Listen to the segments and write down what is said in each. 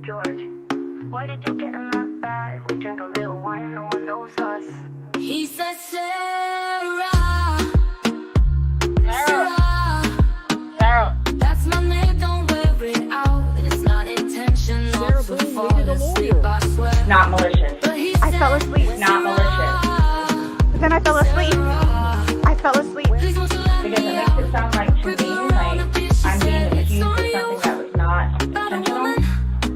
George, why did you get in that bag? We drink a little wine, no one knows us. He said, Sarah, Sarah. that's my name, don't wear it out. It's not intentional Sarah to Boone fall needed a asleep, lawyer. I swear. Not malicious. But he I said, fell asleep. Not malicious. But then I fell asleep. I fell asleep. Please won't you let Because me it out? makes it sound like to me like I'm being accused of something that was not intentional.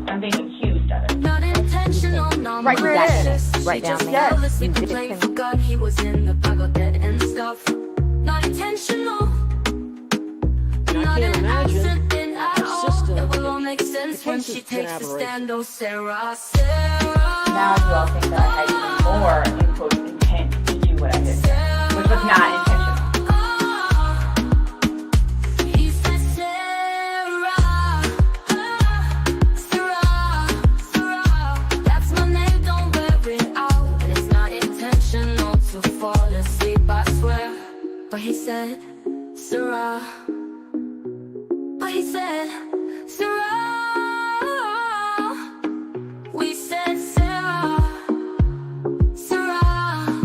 I'm being accused of it. Not intentional, no Right where it is. malicious. Right She down just there. fell asleep You and did played, it. forgot he was in the bag of dead and stuff. Not intentional. Not can't an imagine accident at her all. sister It will all make sense when pretends she it's an takes a aberration. stand. Oh, Sarah, Sarah. Now you all think that I had even more in quote intent to do what I did, which was not intentional. He said, Sarah, Sarah, that's my name, don't wear it out. It's not intentional to fall asleep, I swear. But he said, Sarah. But he said, Sarah. We said, Sarah, Sarah,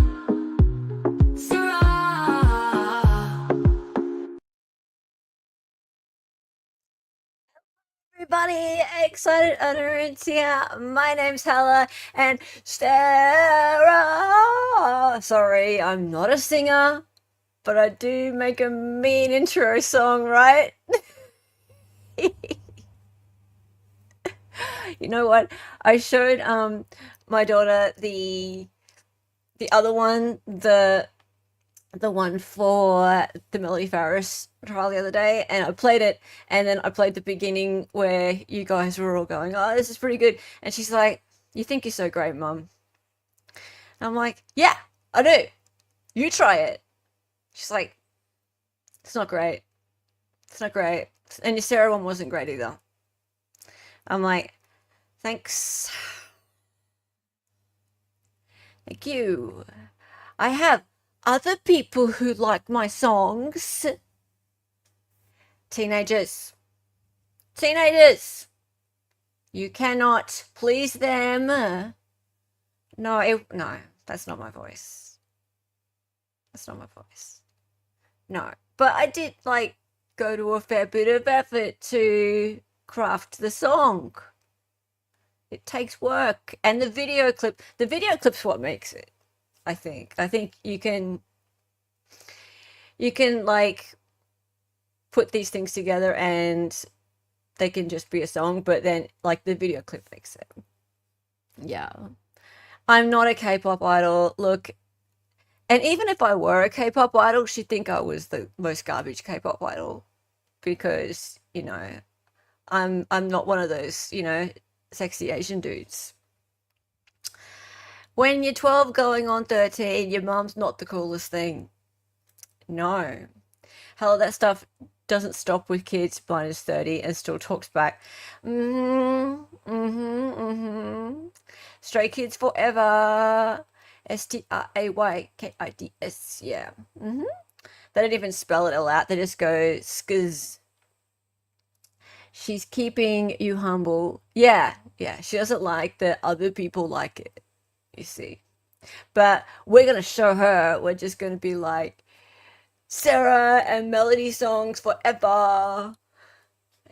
Sarah. Everybody, Excited Utterance here. My name's Hella and Sarah. Sorry, I'm not a singer, but I do make a mean intro song, right? You know what? I showed my daughter the other one, the one for the Melody Farris trial the other day, and I played it, and then I played the beginning where you guys were all going, "Oh, this is pretty good," and she's like, "You think you're so great, Mum?" And I'm like, "Yeah, I do. You try it." She's like, "It's not great. It's not great." And your Sarah one wasn't great either. I'm like, "Thanks. Thank you. I have other people who like my songs. Teenagers. Teenagers. You cannot please them." No, that's not my voice. That's not my voice. No, but I did like go to a fair bit of effort to craft the song. It takes work, and the video clip's what makes it. I think you can like put these things together and they can just be a song, but then like the video clip makes it. Yeah. I'm not a K-pop idol. Look, and even if I were a K-pop idol, she'd think I was the most garbage K-pop idol because, you know, I'm not one of those, you know, sexy Asian dudes. When you're 12 going on 13, your mum's not the coolest thing. No. Hell, that stuff doesn't stop with kids minus 30 and still talks back. Stray Kids forever. STRAYKIDS. Yeah. They don't even spell it all out. They just go skz. She's keeping you humble. Yeah. She doesn't like that other people like it, you see. But we're going to show her. We're just going to be like, Sarah and Melody songs forever.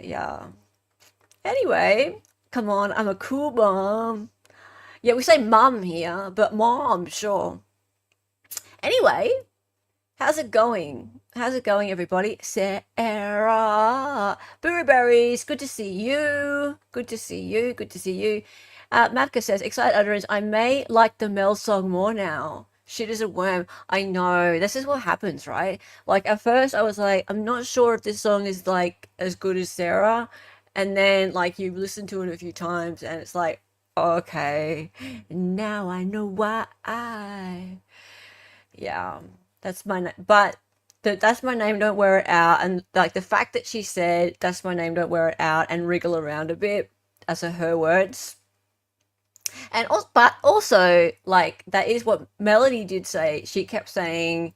Yeah. Anyway, come on. I'm a cool mom. Yeah, we say mum here, but mom, sure. Anyway, how's it going? How's it going, everybody? Sarah. Berries, good to see you. Good to see you. Good to see you. Mavka says, Excited Utterance, I may like the Mel song more now. Shit is a worm. I know. This is what happens, right? Like, at first, I was like, I'm not sure if this song is, like, as good as Sarah. And then, like, you listen to it a few times, and it's like, okay, now I know why. Yeah, that's my name. But that's my name, don't wear it out. And, like, the fact that she said, that's my name, don't wear it out, and wriggle around a bit, as are her words. And also, but also, like, that is what Melody did say. She kept saying,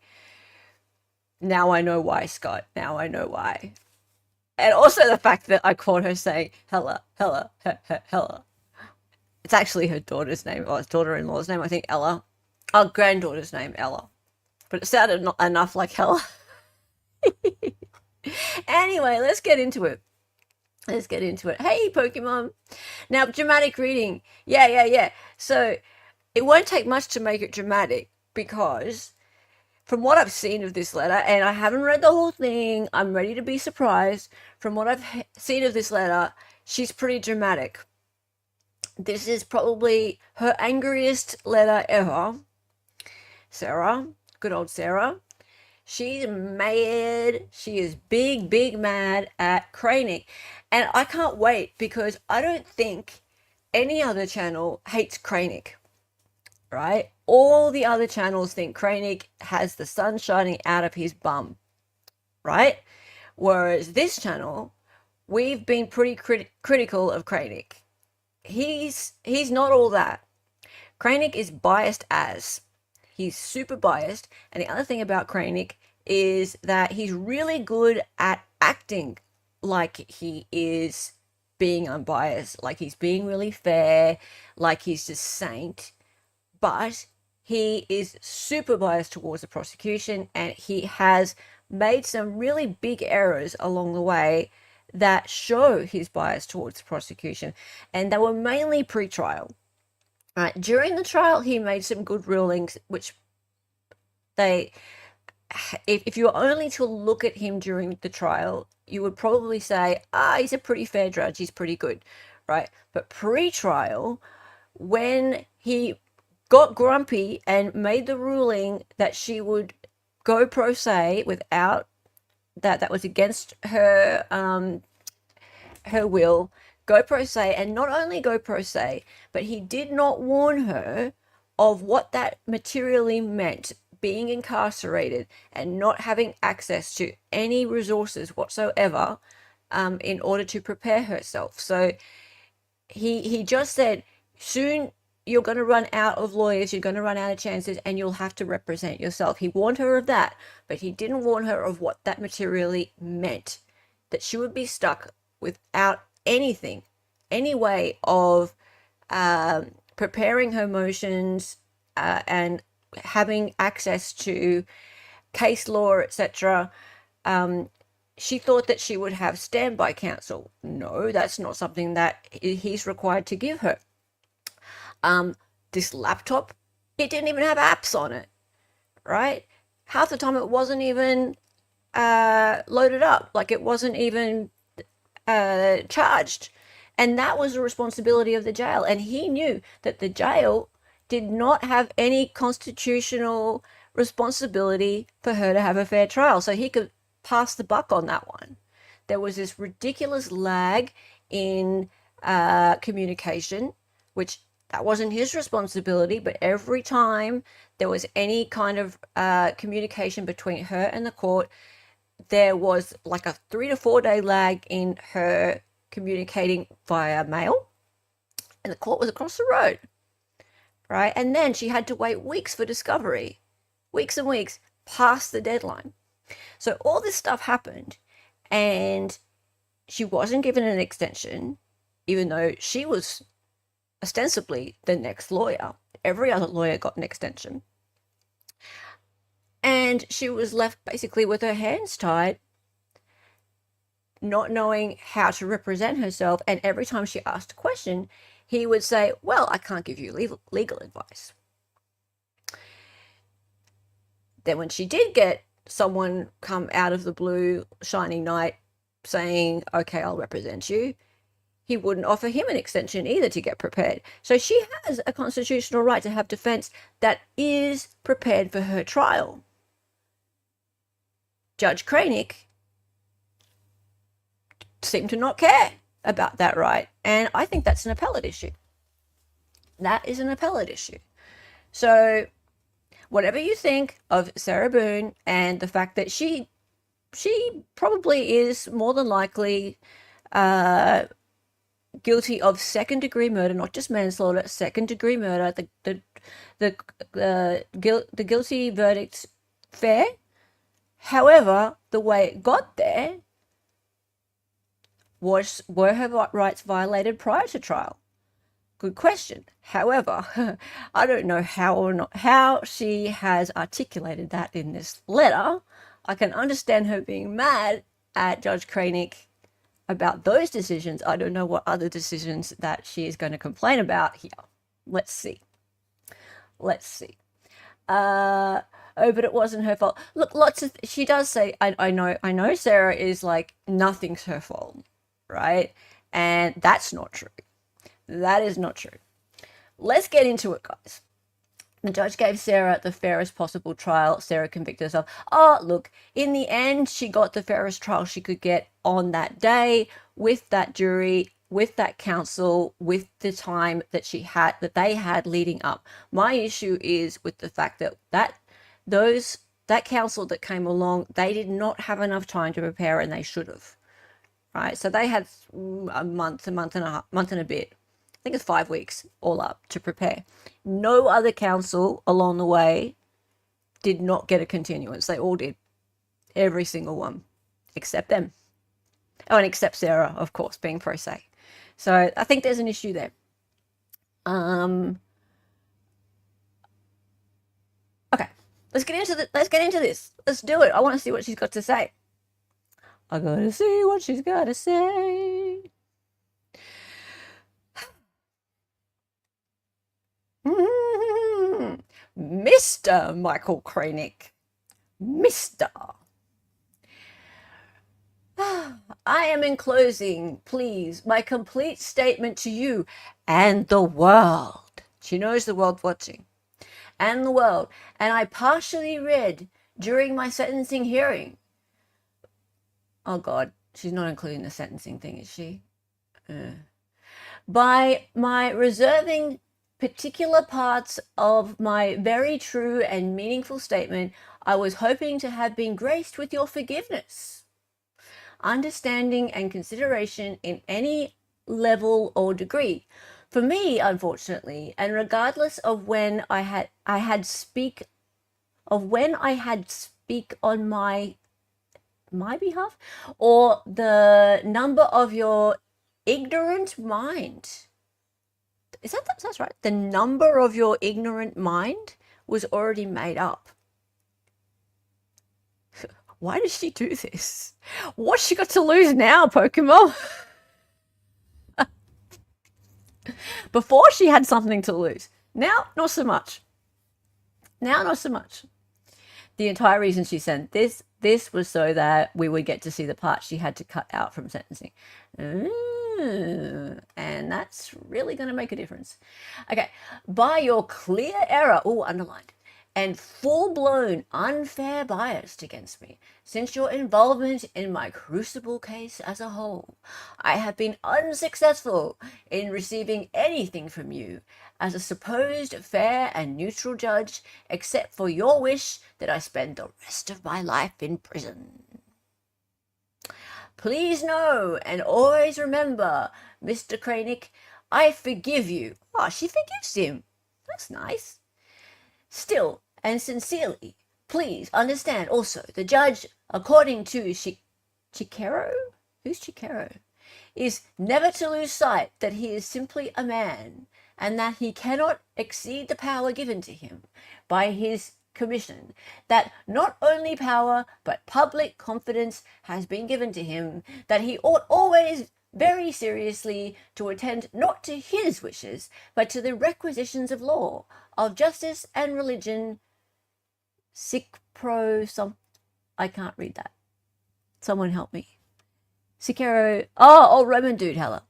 now I know why, Scott. Now I know why. And also the fact that I caught her saying Hella, Hella, Hella. It's actually her daughter's name, or daughter-in-law's name, I think, Ella. Our granddaughter's name, Ella. But it sounded not enough like Hella. Anyway, let's get into it. Let's get into it. Hey, Pokemon. Now, dramatic reading. Yeah. So it won't take much to make it dramatic because from what I've seen of this letter, and I haven't read the whole thing, I'm ready to be surprised. From what I've seen of this letter, she's pretty dramatic. This is probably her angriest letter ever. Sarah, good old Sarah. She's mad. She is big mad at Kraynick. And I can't wait because I don't think any other channel hates Kraynick, right? All the other channels think Kraynick has the sun shining out of his bum, right? Whereas this channel, we've been pretty critical of Kraynick. He's not all that. Kraynick is biased as. He's super biased. And the other thing about Kraynick is that he's really good at acting like he is being unbiased, like he's being really fair, like he's just saint. But he is super biased towards the prosecution, and he has made some really big errors along the way that show his bias towards the prosecution. And they were mainly pre-trial. During the trial, he made some good rulings, which if you were only to look at him during the trial, you would probably say, he's a pretty fair judge, he's pretty good, right? But pre-trial, when he got grumpy and made the ruling that she would go pro se without that was against her her will, go pro se, and not only go pro se, but he did not warn her of what that materially meant, being incarcerated and not having access to any resources whatsoever in order to prepare herself. So he just said, soon you're going to run out of lawyers, you're going to run out of chances, and you'll have to represent yourself. He warned her of that, but he didn't warn her of what that materially meant, that she would be stuck without anything, any way of preparing her motions and having access to case law, etc. She thought that she would have standby counsel. No, that's not something that he's required to give her. This laptop, it didn't even have apps on it, right? Half the time it wasn't even loaded up, like it wasn't even charged. And that was the responsibility of the jail. And he knew that the jail did not have any constitutional responsibility for her to have a fair trial. So he could pass the buck on that one. There was this ridiculous lag in communication, which that wasn't his responsibility, but every time there was any kind of communication between her and the court, there was like a 3 to 4 day lag in her communicating via mail, and the court was across the road, right? And then she had to wait weeks for discovery, weeks and weeks past the deadline. So all this stuff happened, and she wasn't given an extension, even though she was ostensibly the next lawyer. Every other lawyer got an extension. And she was left basically with her hands tied, not knowing how to represent herself. And every time she asked a question, he would say, well, I can't give you legal advice. Then when she did get someone come out of the blue, shining night, saying, okay, I'll represent you, he wouldn't offer him an extension either to get prepared. So she has a constitutional right to have defense that is prepared for her trial. Judge Kraynick seemed to not care about that right. And I think that's an appellate issue. That is an appellate issue. So whatever you think of Sarah Boone and the fact that she probably is more than likely guilty of second-degree murder, not just manslaughter, second-degree murder. The guilty verdict's fair. However, the way it got there Were her rights violated prior to trial? Good question. However, I don't know how she has articulated that in this letter. I can understand her being mad at Judge Kraynick about those decisions. I don't know what other decisions that she is going to complain about here. Let's see. Oh, but it wasn't her fault. Look, she does say, I know Sarah is like, nothing's her fault, right? And that's not true. That is not true. Let's get into it, guys. The judge gave Sarah the fairest possible trial. Sarah convicted herself. Oh, look, in the end, she got the fairest trial she could get on that day with that jury, with that counsel, with the time that they had leading up. My issue is with the fact that counsel that came along, they did not have enough time to prepare, and they should have. Right? So they had a month and a bit. I think it's 5 weeks all up to prepare. No other counsel along the way did not get a continuance. They all did. Every single one. Except them. Oh, and except Sarah, of course, being pro se. So I think there's an issue there. Okay. Let's get into this. Let's do it. I want to see what she's got to say. I gotta see what she's got to say. Mr. Michael Kraynick. Mr. I am enclosing, please, my complete statement to you and the world. She knows the world's watching. And the world. And I partially read during my sentencing hearing. Oh, God. She's not including the sentencing thing, is she? By my reserving particular parts of my very true and meaningful statement, I was hoping to have been graced with your forgiveness, understanding, and consideration in any level or degree. For me, unfortunately, and regardless of when I had speak on my behalf, or the number of your ignorant mind. That's right. The number of your ignorant mind was already made up. Why does she do this? What's she got to lose now, Pokemon? Before she had something to lose. Now, not so much. The entire reason she sent this was so that we would get to see the part she had to cut out from sentencing. And that's really going to make a difference. Okay. By your clear error, underlined, and full-blown unfair bias against me, since your involvement in my crucible case as a whole, I have been unsuccessful in receiving anything from you as a supposed fair and neutral judge, except for your wish that I spend the rest of my life in prison. Please know and always remember, Mr. Kraynick, I forgive you. Oh, she forgives him. That's nice. Still and sincerely, please understand also the judge, according to Chikero? Who's Chikero? Is never to lose sight that he is simply a man, and that he cannot exceed the power given to him by his commission, that not only power but public confidence has been given to him, that he ought always very seriously to attend not to his wishes but to the requisitions of law, of justice and religion. I can't read that. Someone help me. Sikero. Oh, old Roman dude, Hella.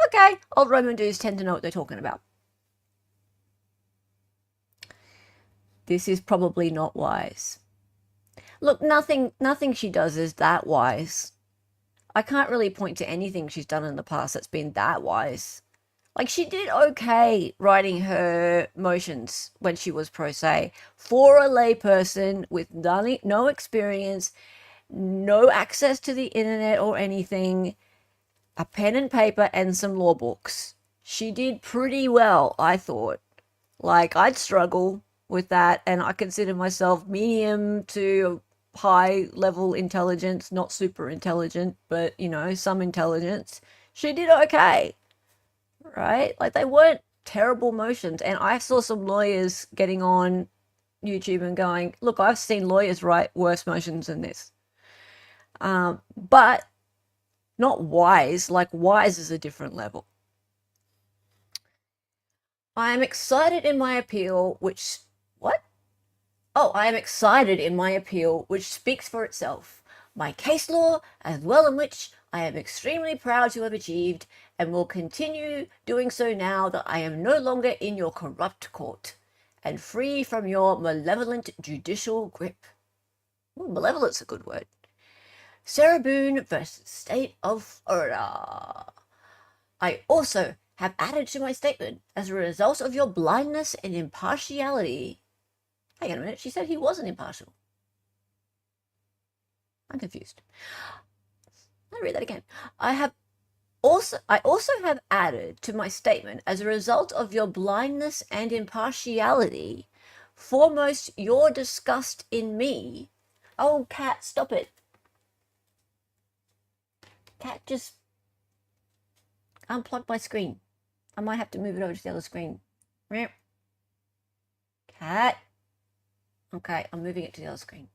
Okay, old Roman dudes tend to know what they're talking about. This is probably not wise. Look, nothing she does is that wise. I can't really point to anything she's done in the past that's been that wise. Like, she did okay writing her motions when she was pro se. For a layperson with no experience, no access to the internet or anything, a pen and paper and some law books. She did pretty well, I thought. Like, I'd struggle with that, and I consider myself medium to high level intelligence, not super intelligent, but you know, some intelligence, she did okay, right? Like they weren't terrible motions. And I saw some lawyers getting on YouTube and going, look, I've seen lawyers write worse motions than this. But not wise. Like wise is a different level. I am excited in my appeal, which, what? Oh, I am excited in my appeal, which speaks for itself. My case law, as well, in which I am extremely proud to have achieved, and will continue doing so now that I am no longer in your corrupt court, and free from your malevolent judicial grip. Ooh, malevolent's a good word. Sarah Boone versus State of Florida. I also have added to my statement, as a result of your blindness and impartiality. Hang on a minute, she said he wasn't impartial. I'm confused. Let me read that again. I also have added to my statement, as a result of your blindness and impartiality, foremost your disgust in me. Oh, cat, stop it. Cat, just unplug my screen. I might have to move it over to the other screen. Cat. Okay, I'm moving it to the other screen.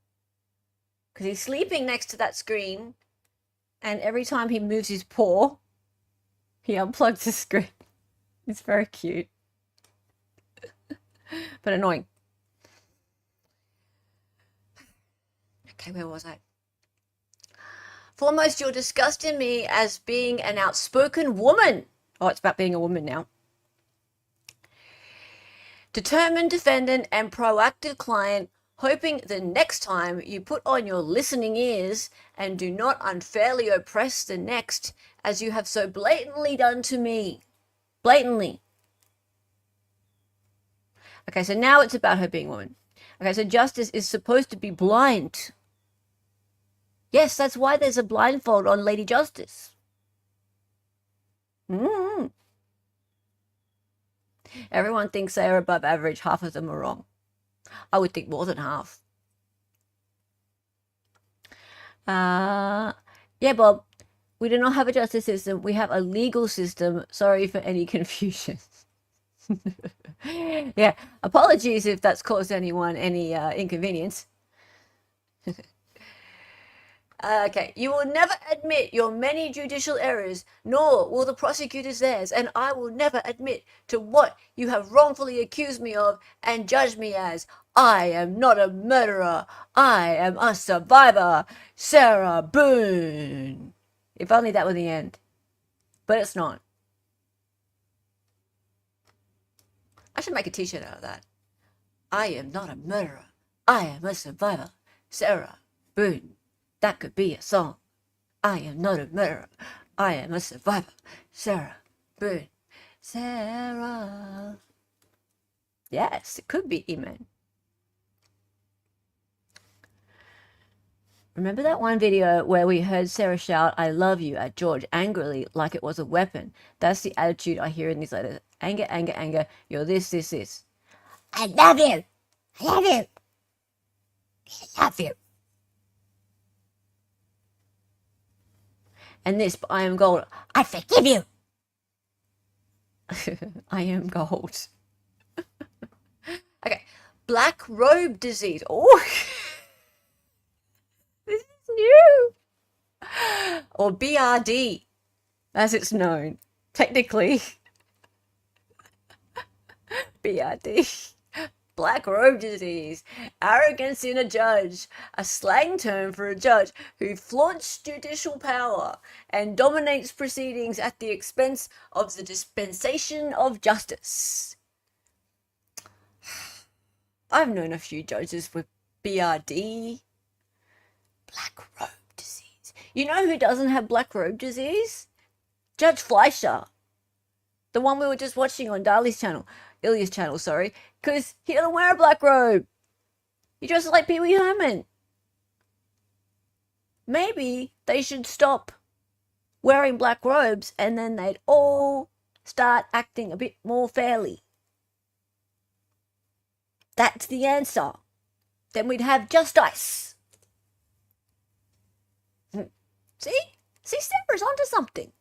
Because he's sleeping next to that screen, and every time he moves his paw, he unplugs the screen. It's very cute. But annoying. Okay, where was I? Foremost, your disgust in me as being an outspoken woman. Oh, it's about being a woman now. Determined defendant and proactive client, hoping the next time you put on your listening ears and do not unfairly oppress the next, as you have so blatantly done to me. Blatantly. Okay, so now it's about her being a woman. Okay, so justice is supposed to be blind. Yes, that's why there's a blindfold on Lady Justice. Everyone thinks they are above average. Half of them are wrong. I would think more than half. Yeah, Bob, we do not have a justice system. We have a legal system. Sorry for any confusion. Yeah, apologies if that's caused anyone any inconvenience. Okay, you will never admit your many judicial errors, nor will the prosecutors theirs, and I will never admit to what you have wrongfully accused me of and judged me as. I am not a murderer. I am a survivor. Sarah Boone. If only that were the end. But it's not. I should make a t-shirt out of that. I am not a murderer. I am a survivor. Sarah Boone. That could be a song. I am not a murderer. I am a survivor. Sarah Boone. Sarah. Yes, it could be, Eman. Remember that one video where we heard Sarah shout, I love you, at George angrily like it was a weapon? That's the attitude I hear in these letters. Anger, anger, anger. You're this. I love you. I love you. I love you. And this, I am gold. I forgive you. I am gold. Okay. Black robe disease. Oh. This is new. Or BRD, as it's known. Technically. BRD. Black robe disease. Arrogance in a judge. A slang term for a judge who flaunts judicial power and dominates proceedings at the expense of the dispensation of justice. I've known a few judges with BRD. Black robe disease. You know who doesn't have black robe disease? Judge Fleischer. The one we were just watching on Dali's channel. Ilya's channel, sorry. Because he doesn't wear a black robe. He dresses like Pee Wee Herman. Maybe they should stop wearing black robes and then they'd all start acting a bit more fairly. That's the answer. Then we'd have justice. See? See, Sarah's onto something.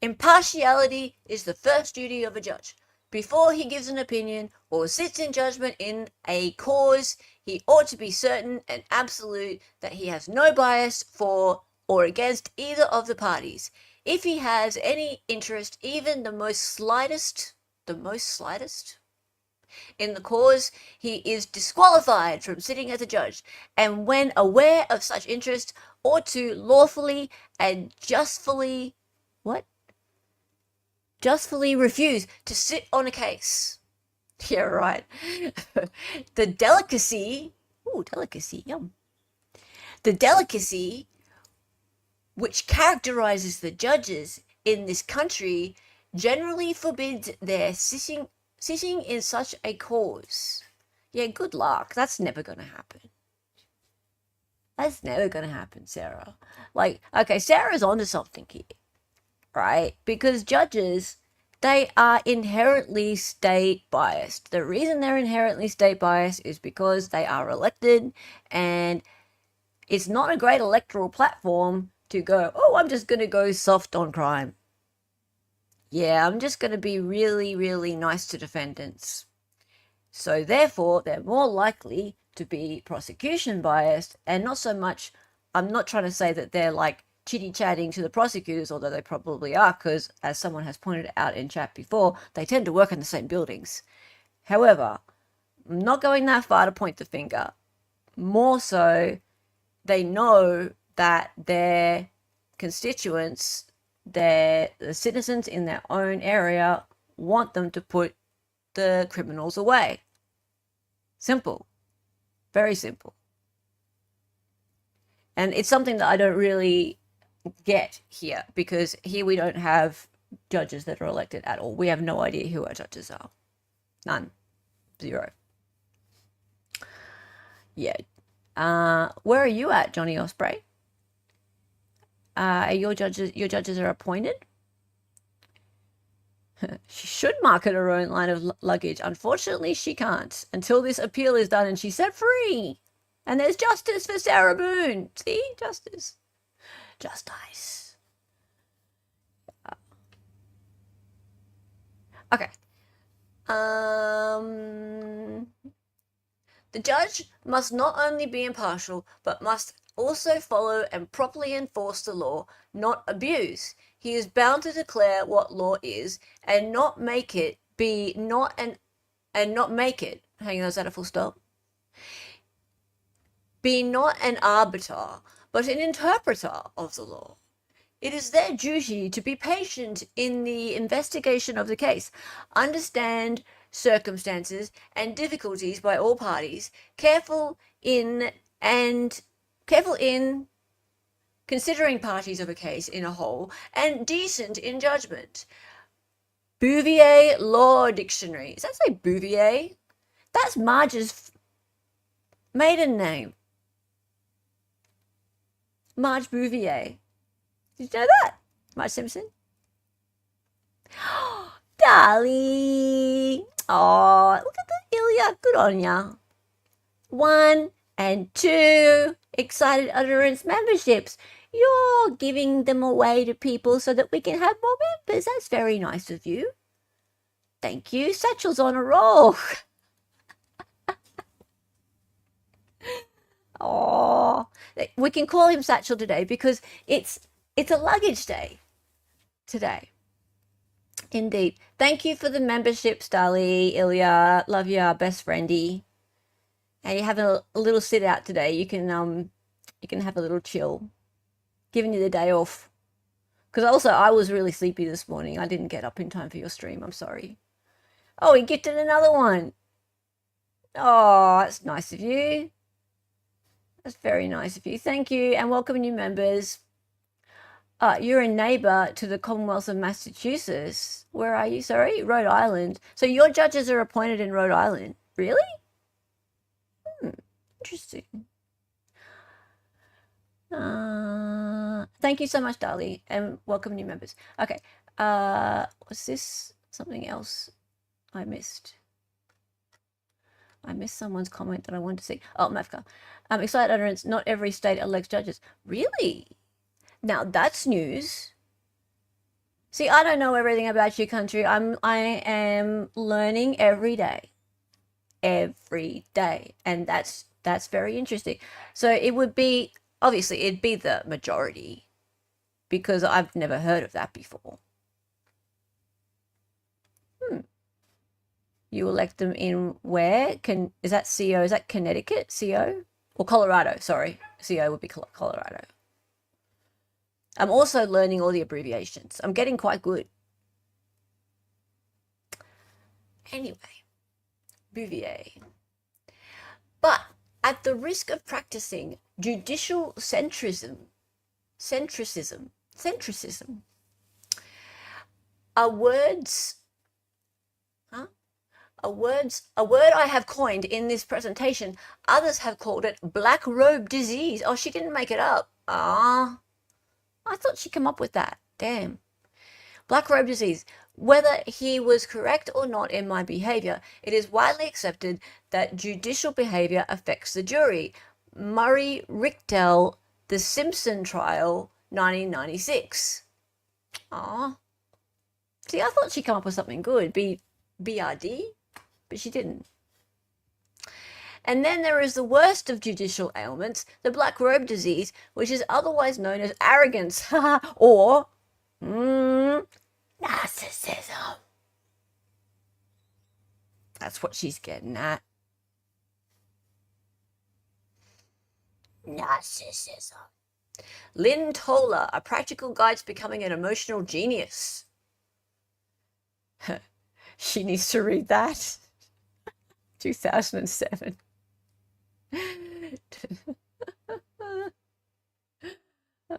Impartiality is the first duty of a judge. Before he gives an opinion or sits in judgment in a cause, he ought to be certain and absolute that he has no bias for or against either of the parties. If he has any interest, even the most slightest, in the cause, he is disqualified from sitting as a judge, and when aware of such interest, ought to lawfully and justly refuse to sit on a case. Yeah, right. The delicacy, yum. The delicacy which characterizes the judges in this country generally forbids their sitting in such a cause. Yeah, good luck. That's never going to happen. That's never going to happen, Sarah. Like, okay, Sarah's onto something here, right? Because judges, they are inherently state biased. The reason they're inherently state biased is because they are elected, and it's not a great electoral platform to go, oh, I'm just going to go soft on crime. Yeah, I'm just going to be really, really nice to defendants. So therefore, they're more likely to be prosecution biased, and not so much, I'm not trying to say that they're like chitty-chatting to the prosecutors, although they probably are, because as someone has pointed out in chat before, they tend to work in the same buildings. However, I'm not going that far to point the finger. More so, they know that their constituents, the citizens in their own area, want them to put the criminals away. Simple. Very simple. And it's something that I don't really get here, because here we don't have judges that are elected at all. We have no idea who our judges are. None. Zero. Yeah. Where are you at, Johnny Osprey? Your judges are appointed? She should market her own line of luggage. Unfortunately, she can't until this appeal is done and she's set free. And there's justice for Sarah Boone. See? Justice. Justice. Okay. The judge must not only be impartial, but must also follow and properly enforce the law, not abuse. He is bound to declare what law is, and not make it be not an, and not make it. Hang on, is that a full stop? Be not an arbiter, but an interpreter of the law. It is their duty to be patient in the investigation of the case, understand circumstances and difficulties by all parties, careful in considering parties of a case in a whole, and decent in judgment. Bouvier Law Dictionary. Does that say Bouvier? That's Marge's maiden name. Marge Bouvier. Did you know that? Marge Simpson? Dali. Oh, look at that, Ilya. Good on ya. 1 and 2 Excited Utterance memberships. You're giving them away to people so that we can have more members. That's very nice of you. Thank you. Satchel's on a roll. Oh, we can call him Satchel today because it's a luggage day today. Indeed. Thank you for the memberships, Dali, Ilya. Love you, our best friendy. And you're having a little sit out today. You can have a little chill. Giving you the day off. Because also I was really sleepy this morning. I didn't get up in time for your stream. I'm sorry. Oh, he gifted another one. Oh, that's nice of you. That's very nice of you. Thank you, and welcome new members. You're a neighbor to the Commonwealth of Massachusetts. Where are you? Sorry, Rhode Island. So your judges are appointed in Rhode Island. Really? Interesting. Thank you so much, Dali, and welcome new members. Okay. Was this something else I missed? I missed someone's comment that I wanted to see. Oh, Mafka. Excited Utterance, not every state elects judges. Really? Now that's news. See, I don't know everything about your country. I am learning every day. Every day. And that's very interesting. So it would be, obviously it'd be the majority, because I've never heard of that before. You elect them in where? Is that CO? Is that Connecticut, CO? Or Colorado, sorry. CO would be Colorado. I'm also learning all the abbreviations. I'm getting quite good. Anyway, Bouvier. But at the risk of practicing judicial centricism, are words, a word I have coined in this presentation. Others have called it black robe disease. Oh, she didn't make it up. I thought she came up with that. Damn. Black robe disease. Whether he was correct or not in my behavior, it is widely accepted that judicial behavior affects the jury. Murray Richtel, The Simpson Trial, 1996. See, I thought she'd come up with something good. BRD? But she didn't. And then there is the worst of judicial ailments, the black robe disease, which is otherwise known as arrogance, or narcissism. That's what she's getting at. Narcissism. Lynn Toller, A Practical Guide to Becoming an Emotional Genius. She needs to read that. 2007.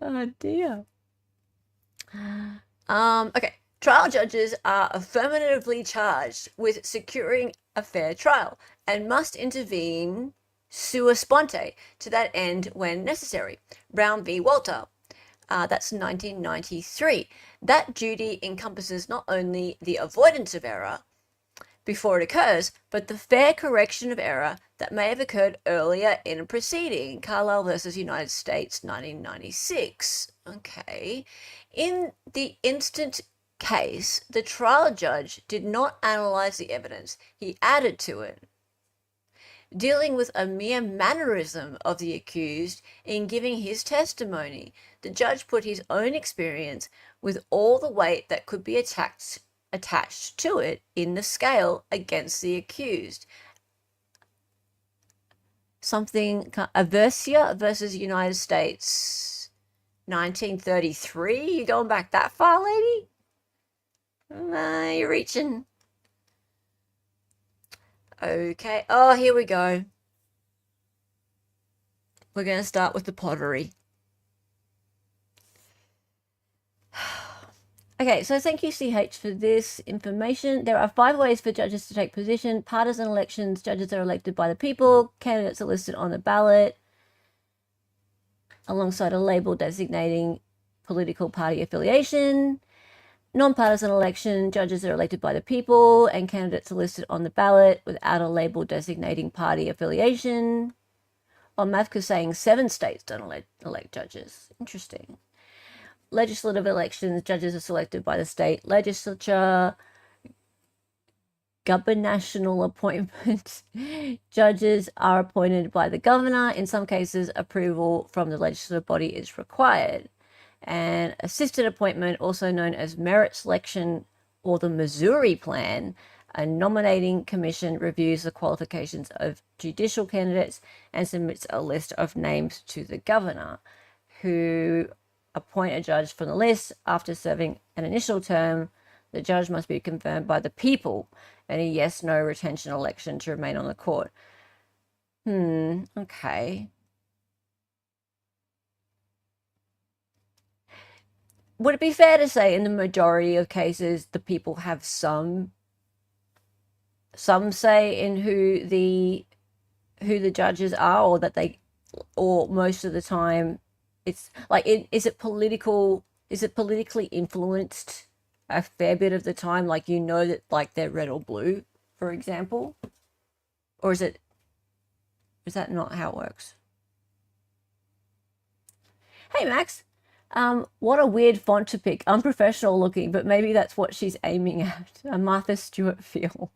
Oh dear. Okay. Trial judges are affirmatively charged with securing a fair trial and must intervene sua sponte to that end when necessary. Brown v. Walter. That's 1993. That duty encompasses not only the avoidance of error before it occurs, but the fair correction of error that may have occurred earlier in a proceeding. Carlisle versus United States, 1996. Okay. In the instant case, the trial judge did not analyze the evidence. He added to it, dealing with a mere mannerism of the accused in giving his testimony. The judge put his own experience with all the weight that could be attached to it in the scale against the accused. Something, Aversia versus United States, 1933. You going back that far, lady? You're reaching. Okay. Oh, here we go. We're going to start with the pottery. Okay, so thank you, CH, for this information. There are 5 ways for judges to take position. Partisan elections, judges are elected by the people. Candidates are listed on the ballot alongside a label designating political party affiliation. Non-partisan election, judges are elected by the people and candidates are listed on the ballot without a label designating party affiliation. Mavka's saying 7 states don't elect judges. Interesting. Legislative elections, judges are selected by the state legislature. Gubernational appointment, judges are appointed by the governor. In some cases, approval from the legislative body is required. And assisted appointment, also known as merit selection or the Missouri Plan, a nominating commission reviews the qualifications of judicial candidates and submits a list of names to the governor, who appoint a judge from the list. After serving an initial term, the judge must be confirmed by the people and a yes/no retention election to remain on the court. Okay. Would it be fair to say in the majority of cases the people have some say in who the judges are, or that they, or most of the time it's like, is it politically influenced a fair bit of the time? Like, you know that like they're red or blue, for example. Or is that not how it works? Hey, Max. What a weird font to pick. Unprofessional looking, but maybe that's what she's aiming at. A Martha Stewart feel.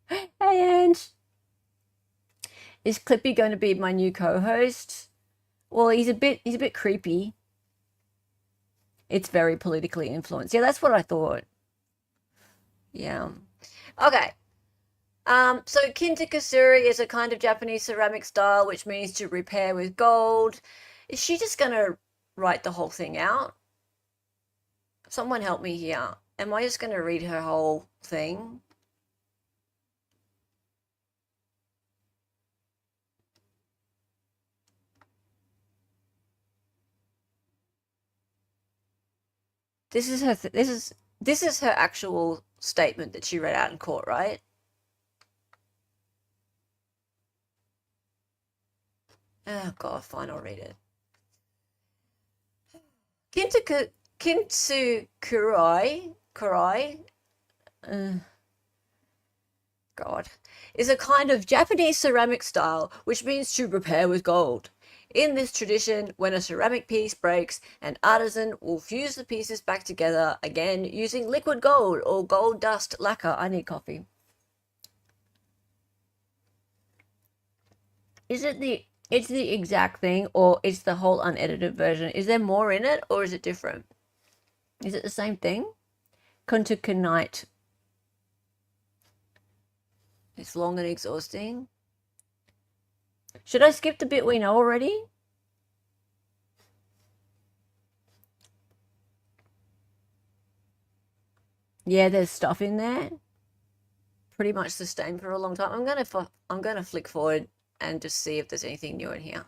Hey, Ange. Is Clippy going to be my new co-host? Well, he's a bit creepy. It's very politically influenced. Yeah, that's what I thought. Yeah. Okay. So kintakasuri is a kind of Japanese ceramic style, which means to repair with gold. Is she just gonna write the whole thing out? Someone help me here. Am I just gonna read her whole thing? This is her. This is her actual statement that she read out in court, right? Oh God, fine, I'll read it. Kurai, God, is a kind of Japanese ceramic style, which means to repair with gold. In this tradition, when a ceramic piece breaks, an artisan will fuse the pieces back together again using liquid gold or gold dust lacquer. I need coffee. It's the exact thing, or it's the whole unedited version? Is there more in it, or is it different? Is it the same thing? Kuntukanite. It's long and exhausting. Should I skip the bit we know already? Yeah, there's stuff in there. Pretty much the same for a long time. I'm gonna flick forward and just see if there's anything new in here.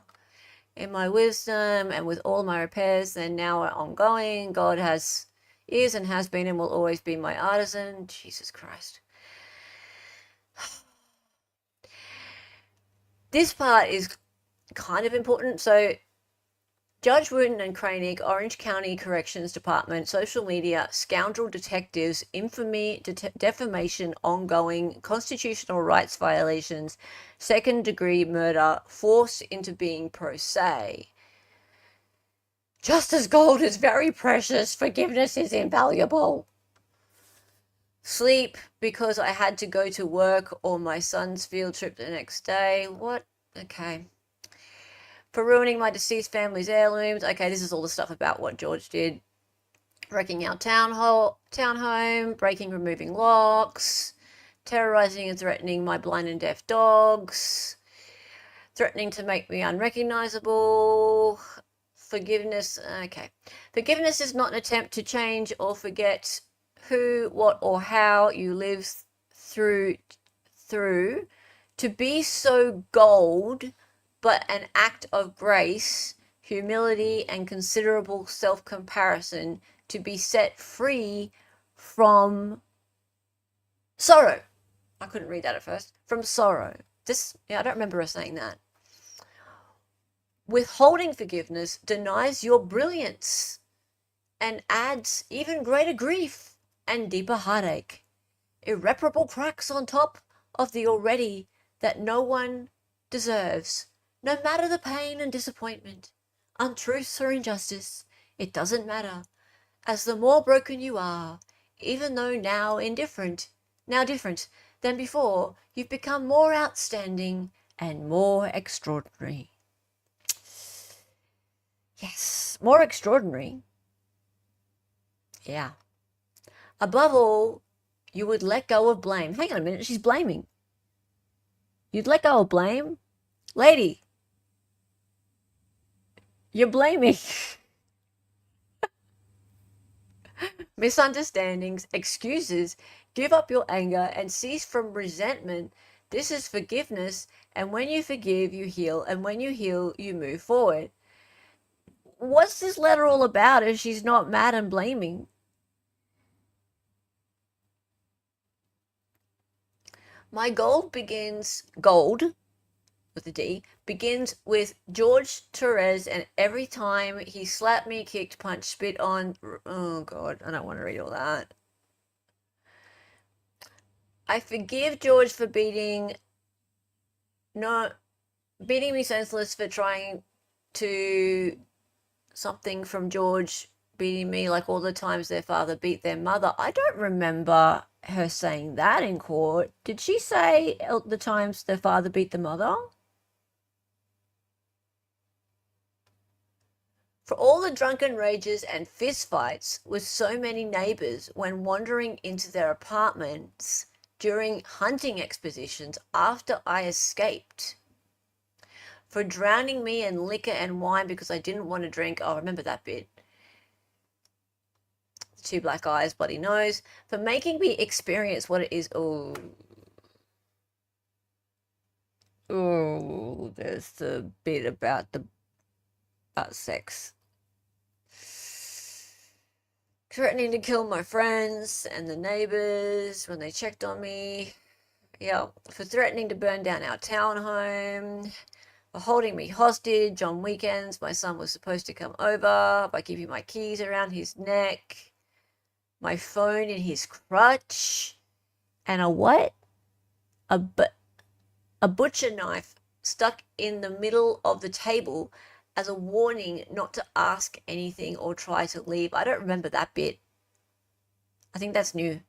In my wisdom and with all my repairs, then now are ongoing. God is and has been and will always be my artisan. Jesus Christ. This part is kind of important. So Judge Wooten and Kraynick, Orange County Corrections Department, social media, scoundrel detectives, infamy, defamation, ongoing, constitutional rights violations, second-degree murder, forced into being pro se. Just as gold is very precious, forgiveness is invaluable. Sleep because I had to go to work or my son's field trip the next day. What? Okay. For ruining my deceased family's heirlooms. Okay, this is all the stuff about what George did. Wrecking our townhome, breaking, removing locks, terrorizing and threatening my blind and deaf dogs, threatening to make me unrecognizable. Forgiveness. Okay. Forgiveness is not an attempt to change or forget who, what, or how you live through. To be so gold, but an act of grace, humility, and considerable self-comparison to be set free from sorrow. I couldn't read that at first. From sorrow. I don't remember her saying that. Withholding forgiveness denies your brilliance and adds even greater grief and deeper heartache. Irreparable cracks on top of the already that no one deserves. No matter the pain and disappointment, untruth or injustice, it doesn't matter. As the more broken you are, even though now different than before, you've become more outstanding and more extraordinary. Yes, more extraordinary. Yeah. Above all, you would let go of blame. Hang on a minute, she's blaming. You'd let go of blame? Lady, you're blaming. Misunderstandings, excuses, give up your anger and cease from resentment. This is forgiveness, and when you forgive, you heal, and when you heal, you move forward. What's this letter all about if she's not mad and blaming? My gold with a D, begins with George Torres, and every time he slapped me, kicked, punched, spit on. Oh God, I don't want to read all that. I forgive George for beating me senseless for trying to something from George beating me like all the times their father beat their mother. I don't remember her saying that in court. Did she say the times their father beat the mother? For all the drunken rages and fistfights with so many neighbors when wandering into their apartments during hunting expeditions after I escaped. For drowning me in liquor and wine because I didn't want to drink. Oh, I remember that bit. Two black eyes, bloody nose. For making me experience what it is. Oh, there's the bit about sex. Threatening to kill my friends and the neighbors when they checked on me. Yeah, for threatening to burn down our townhome. For holding me hostage on weekends. My son was supposed to come over by keeping my keys around his neck. My phone in his crutch. And a what? A butcher knife stuck in the middle of the table as a warning not to ask anything or try to leave. I don't remember that bit. I think that's new.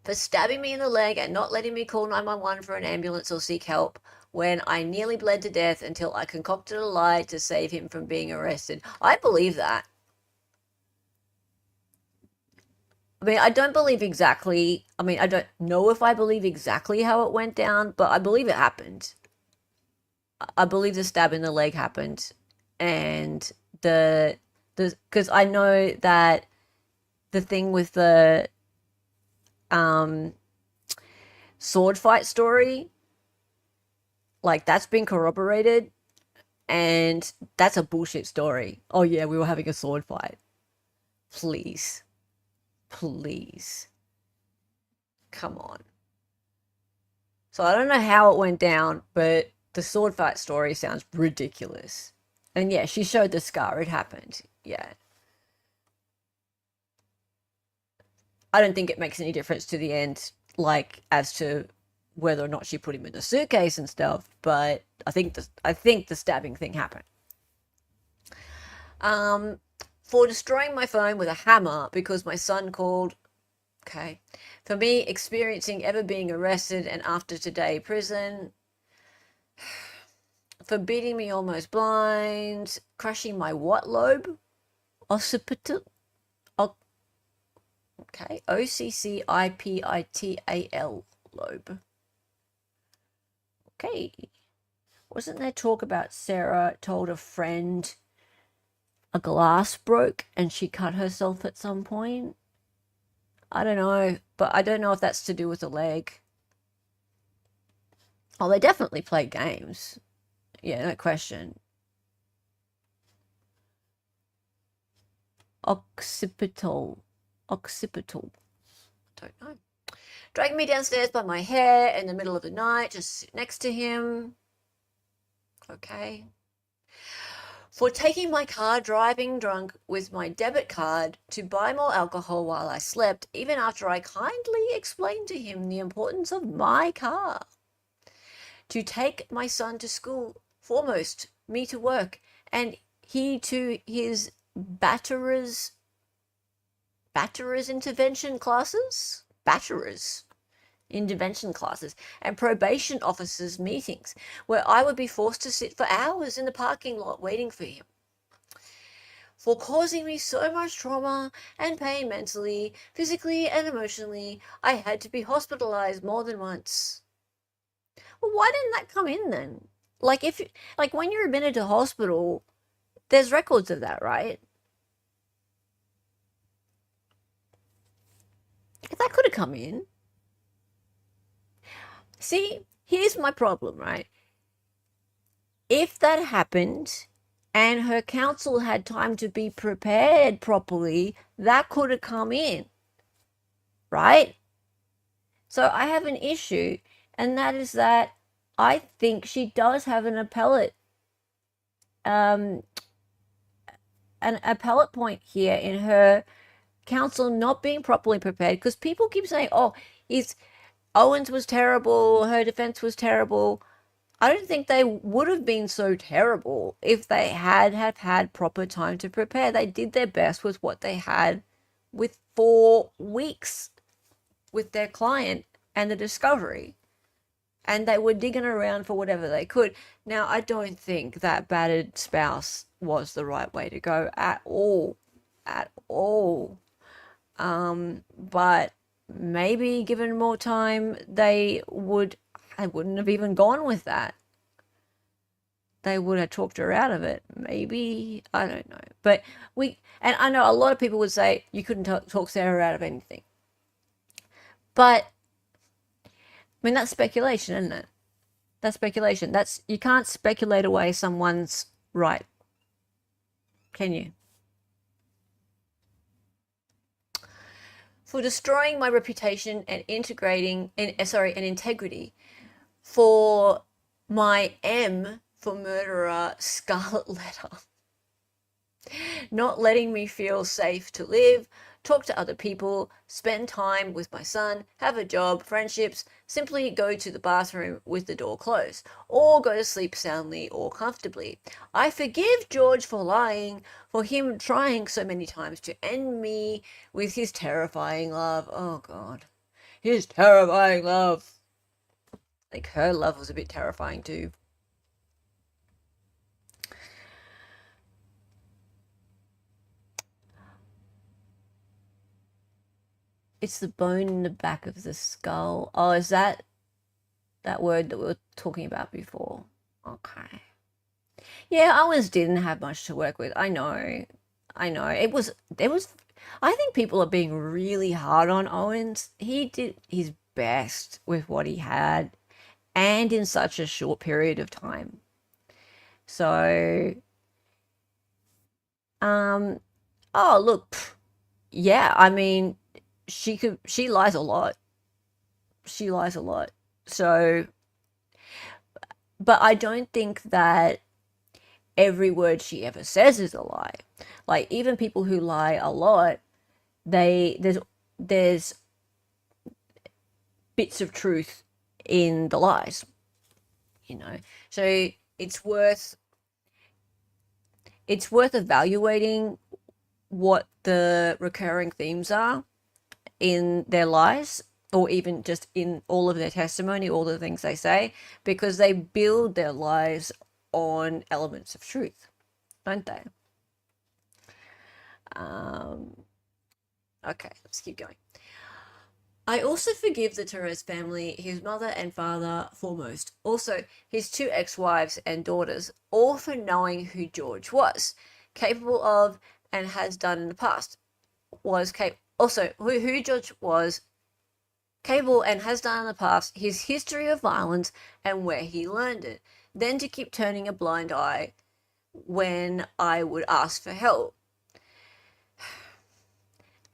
For stabbing me in the leg and not letting me call 911 for an ambulance or seek help when I nearly bled to death until I concocted a lie to save him from being arrested. I believe that. I mean, I don't believe exactly. I mean, I don't know if I believe exactly how it went down, but I believe it happened. I believe the stab in the leg happened, and because I know that the thing with the sword fight story, like that's been corroborated, and that's a bullshit story. Oh yeah, we were having a sword fight. Please. Come on. So I don't know how it went down, but the sword fight story sounds ridiculous. And yeah, she showed the scar. It happened. Yeah. I don't think it makes any difference to the end, like as to whether or not she put him in the suitcase and stuff, but I think the stabbing thing happened. For destroying my phone with a hammer because my son called. Okay. For me experiencing ever being arrested and after today prison. For beating me almost blind, crushing my what lobe? Occipital. Okay, OCCIPITAL lobe. Okay. Wasn't there talk about Sarah told a friend a glass broke and she cut herself at some point? I don't know, but I don't know if that's to do with the leg. Oh, they definitely play games. Yeah, no question. Occipital. Don't know. Dragging me downstairs by my hair in the middle of the night, just sit next to him. Okay. For taking my car driving drunk with my debit card to buy more alcohol while I slept, even after I kindly explained to him the importance of my car. To take my son to school, foremost, me to work, and he to his batterers intervention classes? Batterers intervention classes and probation officers meetings where I would be forced to sit for hours in the parking lot waiting for him. For causing me so much trauma and pain mentally, physically and emotionally, I had to be hospitalized more than once. Well, why didn't that come in then? Like when you're admitted to hospital, there's records of that, right? That could have come in. See, here's my problem, right? If that happened and her counsel had time to be prepared properly, that could have come in, right? So I have an issue, and that is that I think she does have an appellate an appellate point here in her counsel not being properly prepared, because people keep saying, oh, Owens was terrible, her defense was terrible. I don't think they would have been so terrible if they have had proper time to prepare. They did their best with what they had with 4 weeks with their client and the discovery. And they were digging around for whatever they could. Now, I don't think that battered spouse was the right way to go at all. At all. But maybe given more time, I wouldn't have even gone with that. They would have talked her out of it. Maybe, I don't know. But and I know a lot of people would say you couldn't talk Sarah out of anything. But, I mean, that's speculation, isn't it? That's speculation. You can't speculate away someone's right. Can you? For destroying my reputation and integrity, for my M for murderer scarlet letter, not letting me feel safe to live, talk to other people, spend time with my son, have a job, friendships, simply go to the bathroom with the door closed, or go to sleep soundly or comfortably. I forgive George for lying, for him trying so many times to end me with his terrifying love. Oh God, his terrifying love. Like, her love was a bit terrifying too. It's the bone in the back of the skull. Oh, is that word that we were talking about before? Okay. Yeah, Owens didn't have much to work with. I know. It was I think people are being really hard on Owens. He did his best with what he had and in such a short period of time. So oh, look, yeah, I mean, she lies a lot. So, but I don't think that every word she ever says is a lie. Like, even people who lie a lot, there's bits of truth in the lies, so it's worth evaluating what the recurring themes are in their lies, or even just in all of their testimony, all the things they say, because they build their lies on elements of truth, don't they? Okay, let's keep going. I also forgive the Torres family, his mother and father foremost, also his 2 ex-wives and daughters, all for knowing who George was, capable of, and has done in the past. Also, who George was capable and has done in the past, his history of violence and where he learned it. Then to keep turning a blind eye when I would ask for help.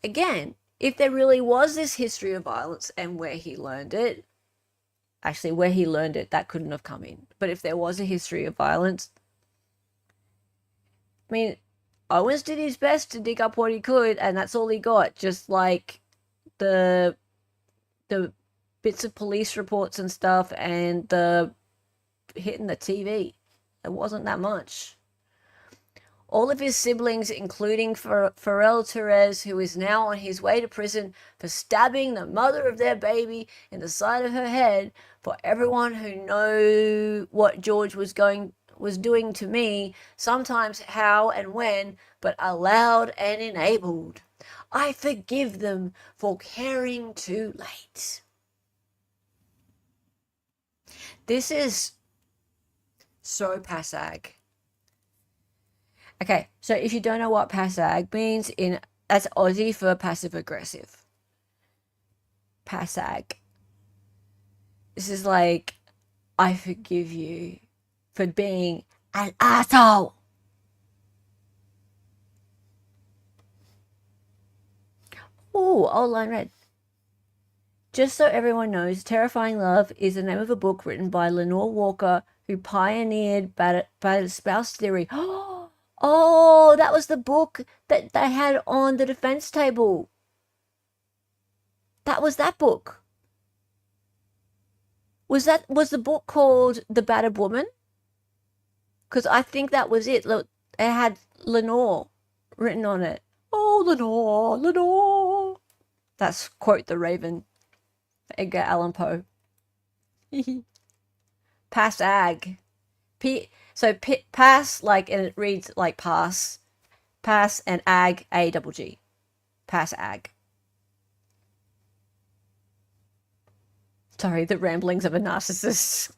Again, if there really was this history of violence and where he learned it, actually where he learned it, that couldn't have come in. But if there was a history of violence, I mean, Owens did his best to dig up what he could, and that's all he got. Just like the bits of police reports and stuff, and the hitting the TV. It wasn't that much. All of his siblings, including Pharrell Torres, who is now on his way to prison for stabbing the mother of their baby in the side of her head. For everyone who know what George was doing to me, sometimes how and when, but allowed and enabled. I forgive them for caring too late. This is so PASAG. Okay, so if you don't know what PASAG means, that's Aussie for passive aggressive. PASAG. This is like, I forgive you for being an asshole. Ooh, old line read. Just so everyone knows, Terrifying Love is the name of a book written by Lenore Walker, who pioneered battered spouse theory. Oh, that was the book that they had on the defense table. That was that book. Was the book called The Battered Woman? Because I think that was it. Look, it had Lenore written on it. Oh, Lenore, Lenore. That's quote the Raven, Edgar Allan Poe. Pass ag. Pass, like, and it reads like pass. Pass and ag, A-double-G. Pass ag. Sorry, the ramblings of a narcissist.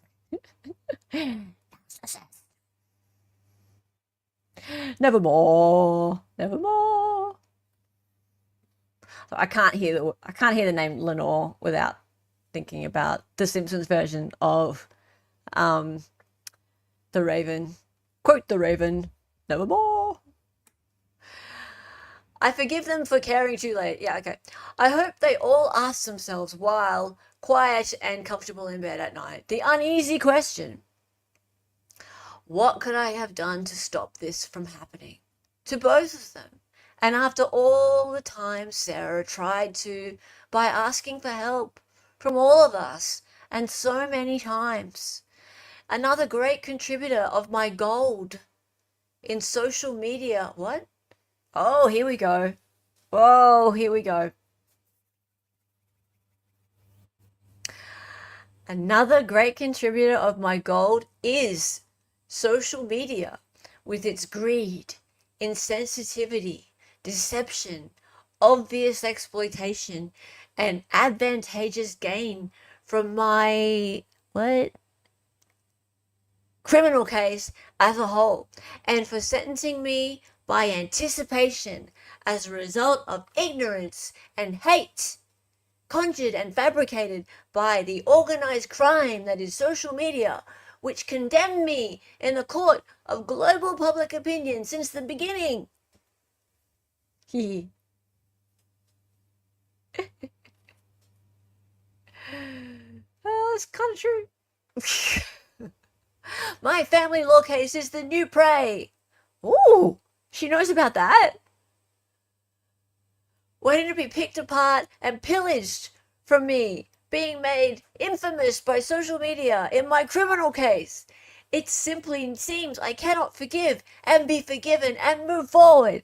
Nevermore. Nevermore. So I can't hear the name Lenore without thinking about the Simpsons version of the Raven. Quote the Raven. Nevermore. I forgive them for caring too late. Yeah, okay. I hope they all ask themselves while quiet and comfortable in bed at night the uneasy question: what could I have done to stop this from happening to both of them? And after all the time Sarah tried to, by asking for help from all of us, and so many times, another great contributor of my gold in social media. What? Oh, here we go. Whoa, here we go. Another great contributor of my gold is social media, with its greed, insensitivity, deception, obvious exploitation, and advantageous gain from my criminal case as a whole, and for sentencing me by anticipation as a result of ignorance and hate, conjured and fabricated by the organized crime that is social media, which condemned me in the court of global public opinion since the beginning. Oh, it's kind of true. My family law case is the new prey. Ooh, she knows about that. Waiting to be picked apart and pillaged from me, being made infamous by social media in my criminal case. It simply seems I cannot forgive and be forgiven and move forward.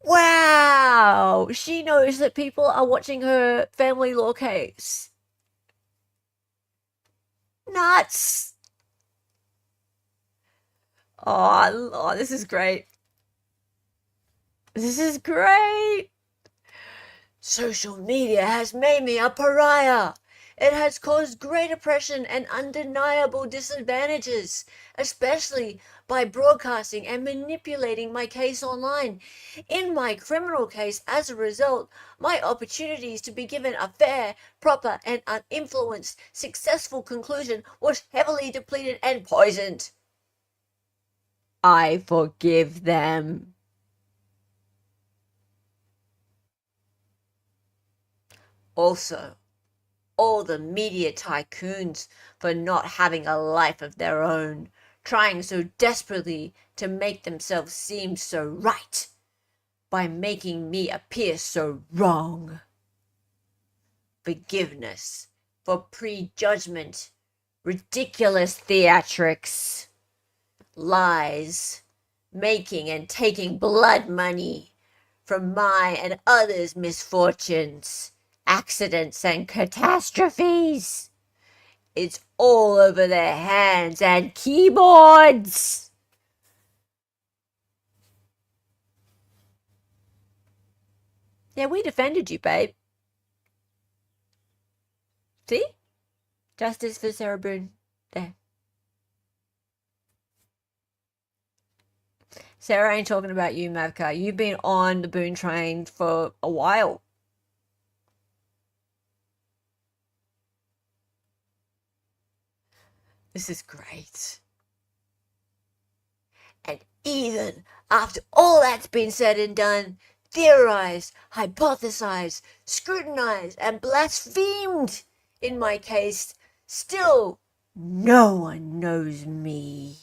Wow, she knows that people are watching her family law case. Nuts. Oh, this is great. This is great. Social media has made me a pariah. It has caused great oppression and undeniable disadvantages, especially by broadcasting and manipulating my case online. In my criminal case, as a result, my opportunities to be given a fair, proper, and uninfluenced, successful conclusion was heavily depleted and poisoned. I forgive them. Also, all the media tycoons for not having a life of their own, trying so desperately to make themselves seem so right by making me appear so wrong. Forgiveness for prejudgment, ridiculous theatrics, lies, making and taking blood money from my and others' misfortunes, accidents and catastrophes. It's all over their hands and keyboards. Yeah, we defended you, babe. See? Justice for Sarah Boone. There. Sarah ain't talking about you, Mavka. You've been on the Boone train for a while. This is great. And even after all that's been said and done, theorized, hypothesized, scrutinized, and blasphemed in my case, still no one knows me.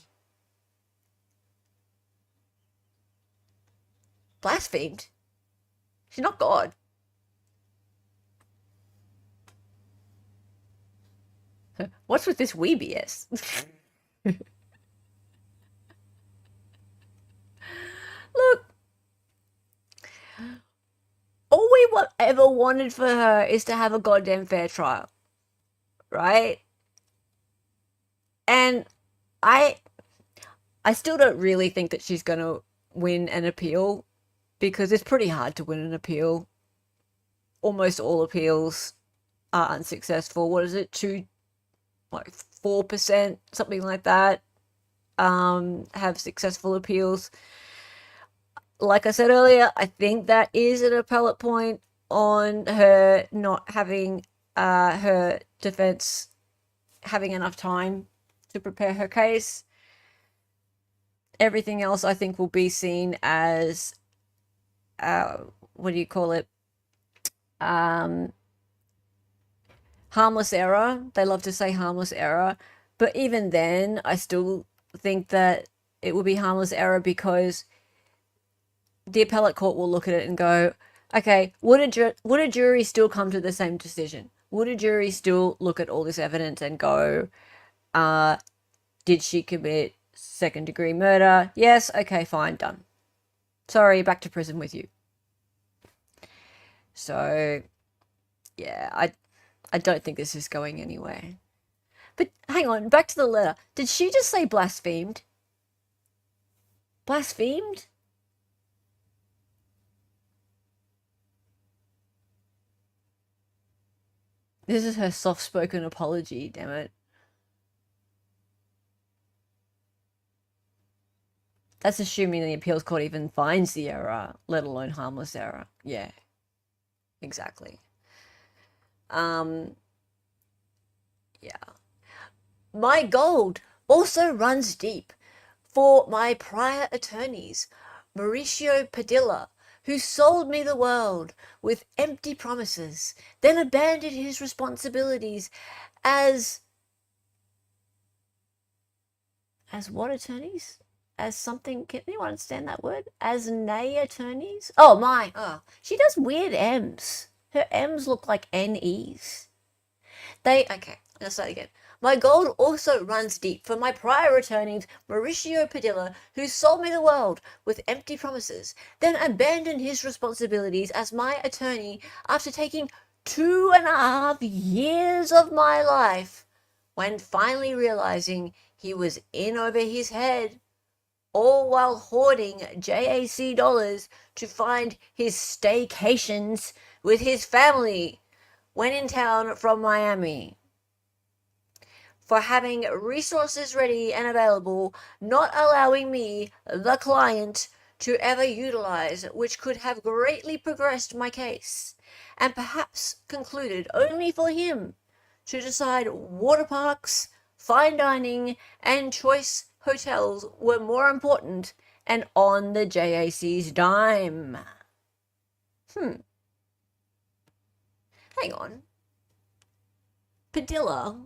Blasphemed? She's not God. What's with this wee BS? Look, all we ever wanted for her is to have a goddamn fair trial, right? And I still don't really think that she's gonna win an appeal, because it's pretty hard to win an appeal. Almost all appeals are unsuccessful. What is it? 4%, something like that, have successful appeals. Like I said earlier, I think that is an appellate point on her not having her defense having enough time to prepare her case. Everything else, I think, will be seen as what do you call it? Harmless error. They love to say harmless error, but even then, I still think that it will be harmless error, because the appellate court will look at it and go, okay, would a jury still come to the same decision? Would a jury still look at all this evidence and go, did she commit second-degree murder? Yes, okay, fine, done. Sorry, back to prison with you. So, yeah, I don't think this is going anywhere. But hang on, back to the letter. Did she just say blasphemed? Blasphemed? This is her soft-spoken apology, damn it. That's assuming the appeals court even finds the error, let alone harmless error. Yeah, exactly. Yeah. My gold also runs deep for my prior attorneys, Mauricio Padilla, who sold me the world with empty promises, then abandoned his responsibilities as what attorneys? As something, can anyone understand that word? As nay attorneys? Oh my, she does weird M's. Her M's look like NEs. Okay, let's start again. My gold also runs deep for my prior attorneys, Mauricio Padilla, who sold me the world with empty promises, then abandoned his responsibilities as my attorney after taking 2.5 years of my life, when finally realizing he was in over his head, all while hoarding JAC dollars to find his staycations with his family when in town from Miami. For having resources ready and available, not allowing me, the client, to ever utilize, which could have greatly progressed my case, and perhaps concluded only for him to decide water parks, fine dining, and choice hotels were more important and on the JAC's dime. Hang on. Padilla,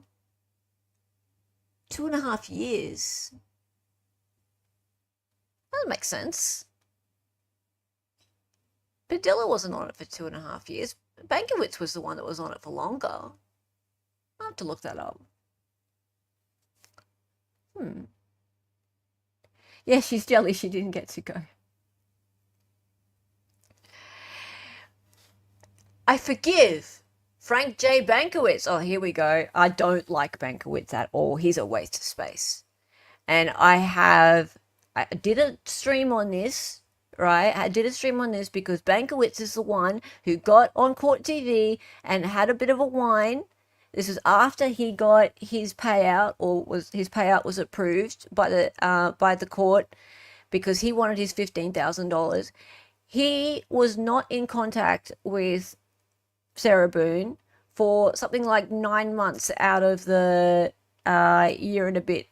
2.5 years. That makes sense. Padilla wasn't on it for 2.5 years. Bankowitz was the one that was on it for longer. I'll have to look that up. Yeah, she's jelly she didn't get to go. I forgive Frank J. Bankowitz. Oh, here we go. I don't like Bankowitz at all. He's a waste of space. And I did a stream on this, right? I did a stream on this because Bankowitz is the one who got on Court TV and had a bit of a whine. This was after he got his payout, his payout was approved by the court, because he wanted his $15,000. He was not in contact with Sarah Boone for something like 9 months out of the year and a bit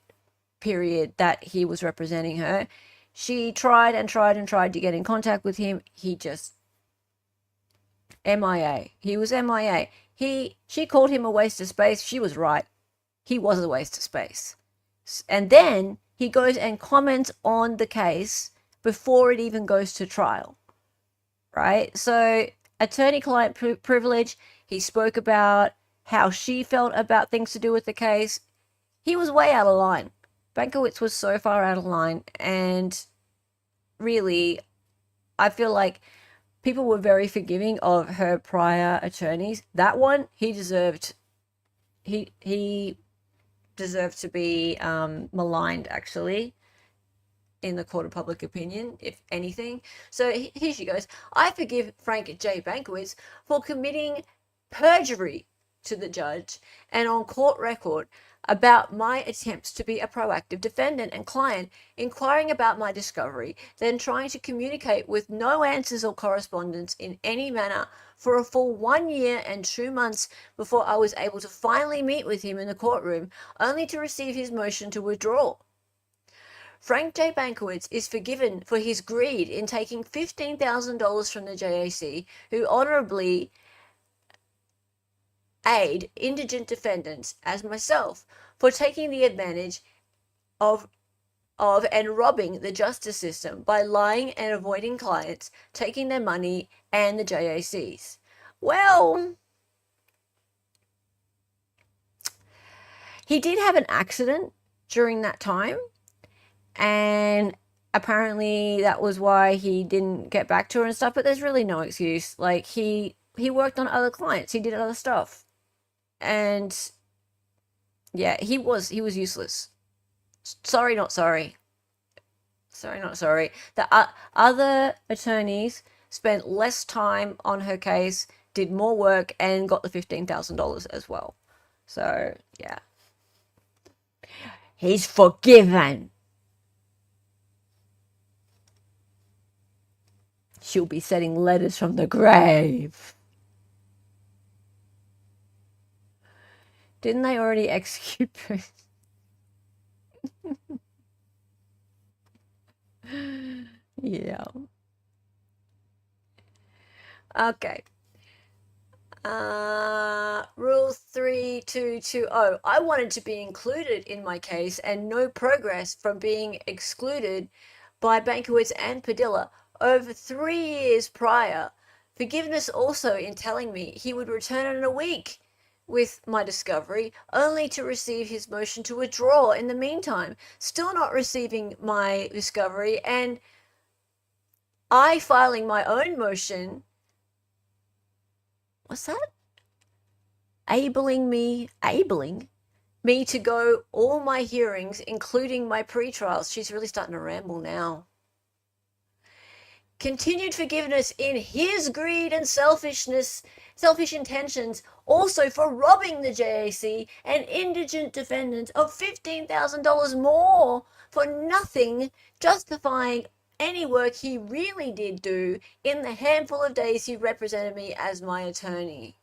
period that he was representing her. She tried and tried and tried to get in contact with him. He just MIA. He was MIA. She called him a waste of space. She was right. He was a waste of space. And then he goes and comments on the case before it even goes to trial. right? So attorney-client privilege, he spoke about how she felt about things to do with the case. He was way out of line. Bankowitz was so far out of line, and really, I feel like people were very forgiving of her prior attorneys. That one, he deserved to be maligned, actually, in the court of public opinion, if anything. So here she goes. I forgive Frank J. Bankowitz for committing perjury to the judge and on court record about my attempts to be a proactive defendant and client, inquiring about my discovery, then trying to communicate with no answers or correspondence in any manner for a full 1 year and 2 months before I was able to finally meet with him in the courtroom, only to receive his motion to withdraw. Frank J. Bankowitz is forgiven for his greed in taking $15,000 from the JAC, who honorably aid indigent defendants, as myself, for taking the advantage of and robbing the justice system by lying and avoiding clients, taking their money and the JACs. Well, he did have an accident during that time, and apparently that was why he didn't get back to her and stuff, but there's really no excuse. Like, he worked on other clients, he did other stuff, and yeah, he was useless. Sorry, not sorry. Sorry, not sorry. The other attorneys spent less time on her case, did more work, and got the $15,000 as well. So yeah, he's forgiven. She'll be sending letters from the grave. Didn't they already execute Bruce? Yeah. Okay. Rule 3220. I wanted to be included in my case and no progress from being excluded by Bankowitz and Padilla over 3 years prior. Forgiveness also in telling me he would return in a week with my discovery, only to receive his motion to withdraw in the meantime, still not receiving my discovery, and I filing my own motion. What's that? Abling me to go all my hearings, including my pre-trials. She's really starting to ramble now. Continued forgiveness in his greed and selfish intentions, also for robbing the JAC and indigent defendants of $15,000 more for nothing, justifying any work he really did do in the handful of days he represented me as my attorney.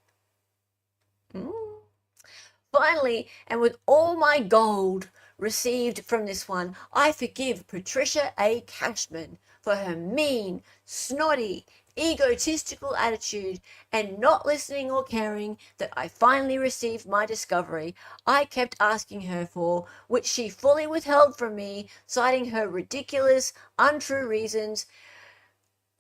Finally, and with all my gold received from this one, I forgive Patricia A. Cashman for her mean, snotty, egotistical attitude and not listening or caring that I finally received my discovery I kept asking her for, which she fully withheld from me, citing her ridiculous, untrue reasons,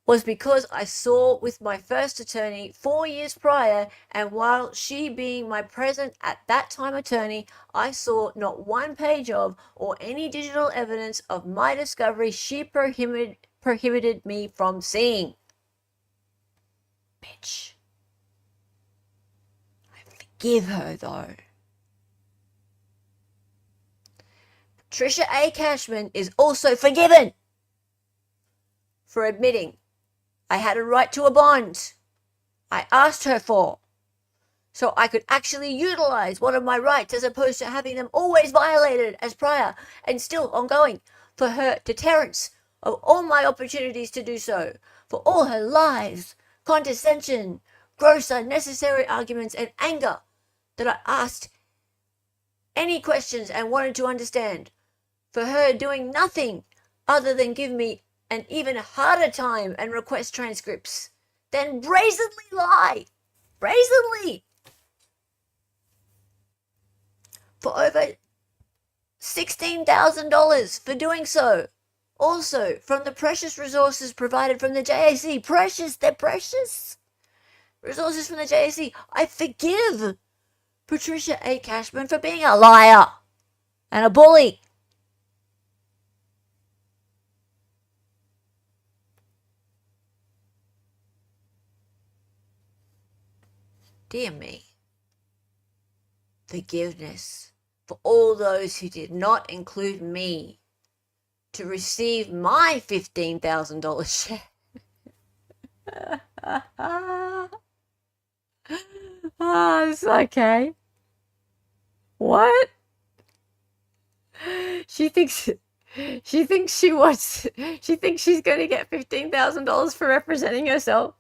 was because I saw with my first attorney 4 years prior, and while she being my present at that time attorney, I saw not one page of or any digital evidence of my discovery she prohibited me from seeing. Bitch. I forgive her though. Patricia A. Cashman is also forgiven for admitting I had a right to a bond I asked her for, so I could actually utilize one of my rights as opposed to having them always violated as prior and still ongoing, for her deterrence of all my opportunities to do so, for all her lies, condescension, gross unnecessary arguments, and anger that I asked any questions and wanted to understand, for her doing nothing other than give me an even harder time and request transcripts, then brazenly lie, for over $16,000 for doing so, Also, from the precious resources provided from the JAC, precious, they're precious resources from the JAC, I forgive Patricia A. Cashman for being a liar and a bully. Dear me. Forgiveness for all those who did not include me to receive my $15,000 share. It's okay. What? She thinks she's going to get $15,000 for representing herself.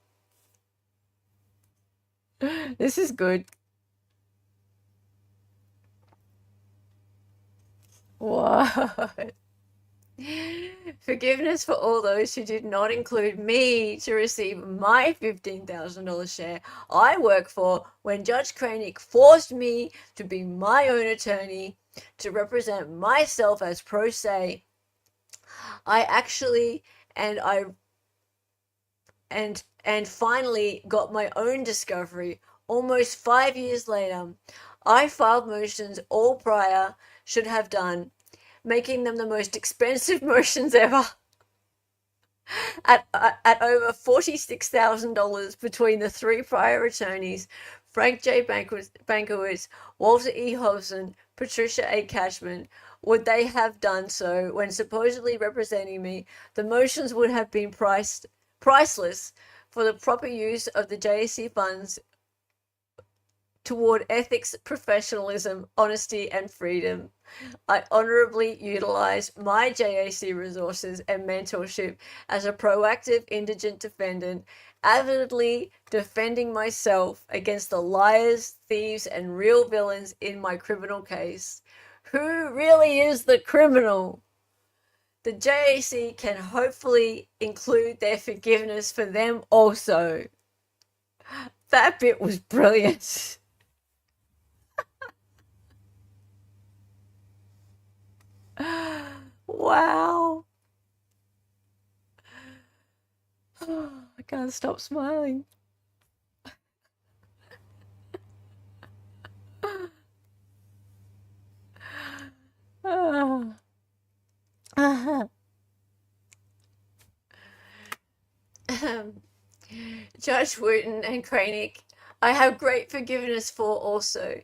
This is good. What? Forgiveness for all those who did not include me to receive my $15,000 share I work for when Judge Kraynick forced me to be my own attorney to represent myself as pro se. I actually and finally got my own discovery almost 5 years later. I filed motions all prior should have done, making them the most expensive motions ever at over $46,000 between the three prior attorneys, Frank J. Bankowitz, Walter E. Hobson, Patricia A. Cashman. Would they have done so when supposedly representing me? The motions would have been priceless for the proper use of the JAC funds toward ethics, professionalism, honesty, and freedom. I honorably utilize my JAC resources and mentorship as a proactive indigent defendant, avidly defending myself against the liars, thieves, and real villains in my criminal case. Who really is the criminal? The JAC can hopefully include their forgiveness for them also. That bit was brilliant. Wow. I can't stop smiling. Judge Wooten and Kraynick, I have great forgiveness for also,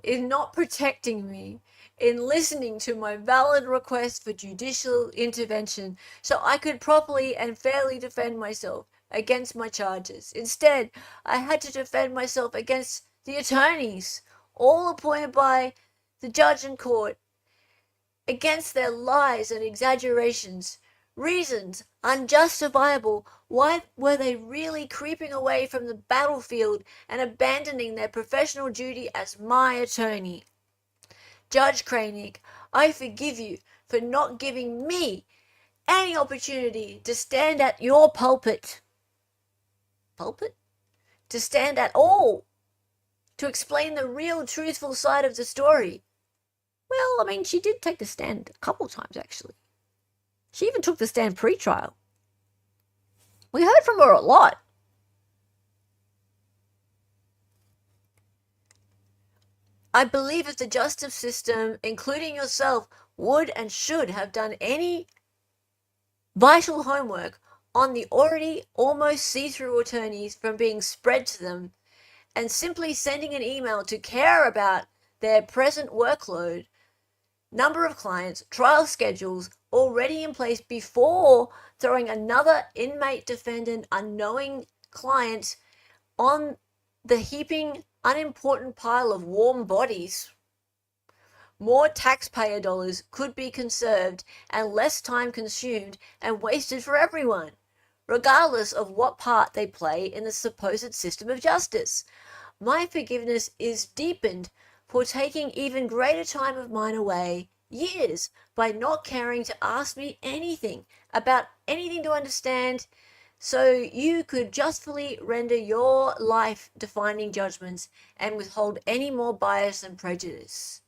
in not protecting me, in listening to my valid request for judicial intervention so I could properly and fairly defend myself against my charges. Instead, I had to defend myself against the attorneys, all appointed by the judge and court, against their lies and exaggerations, reasons unjustifiable. Why were they really creeping away from the battlefield and abandoning their professional duty as my attorney? Judge Kraynick, I forgive you for not giving me any opportunity to stand at your pulpit. Pulpit? To stand at all. To explain the real truthful side of the story. Well, I mean, she did take the stand a couple times, actually. She even took the stand pre-trial. We heard from her a lot. I believe if the justice system, including yourself, would and should have done any vital homework on the already almost see-through attorneys from being spread to them, and simply sending an email to care about their present workload, number of clients, trial schedules already in place before throwing another inmate defendant unknowing client on the heaping unimportant pile of warm bodies, more taxpayer dollars could be conserved and less time consumed and wasted for everyone, regardless of what part they play in the supposed system of justice. My forgiveness is deepened for taking even greater time of mine away, years, by not caring to ask me anything about anything to understand, so you could justly render your life-defining judgments and withhold any more bias and prejudice.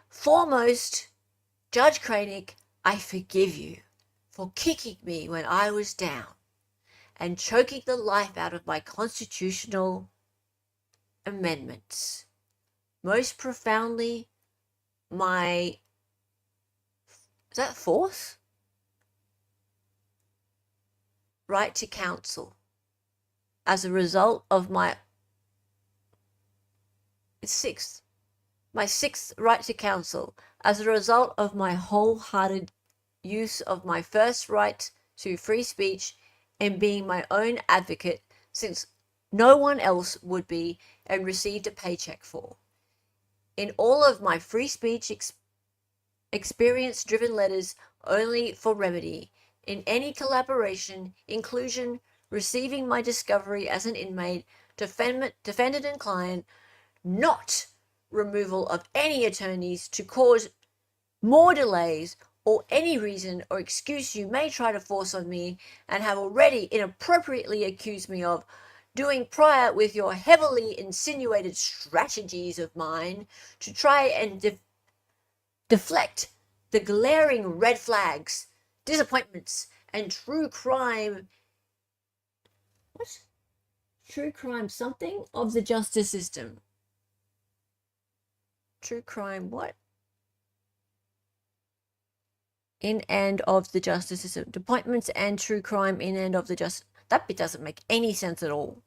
Foremost, Judge Kraynick, I forgive you for kicking me when I was down and choking the life out of my constitutional amendments. Most profoundly, my, is that fourth? Right to counsel. As a result of my sixth right to counsel, as a result of my wholehearted use of my first right to free speech and being my own advocate, since no one else would be, and received a paycheck for. In all of my free speech experience-driven letters only for remedy, in any collaboration, inclusion, receiving my discovery as an inmate, defendant and client, not removal of any attorneys to cause more delays or any reason or excuse you may try to force on me and have already inappropriately accused me of doing prior with your heavily insinuated strategies of mine to try and deflect the glaring red flags, disappointments, and true crime. What? True crime something of the justice system. True crime what? In and of the justice system. Appointments and true crime in and of the justice. That bit doesn't make any sense at all.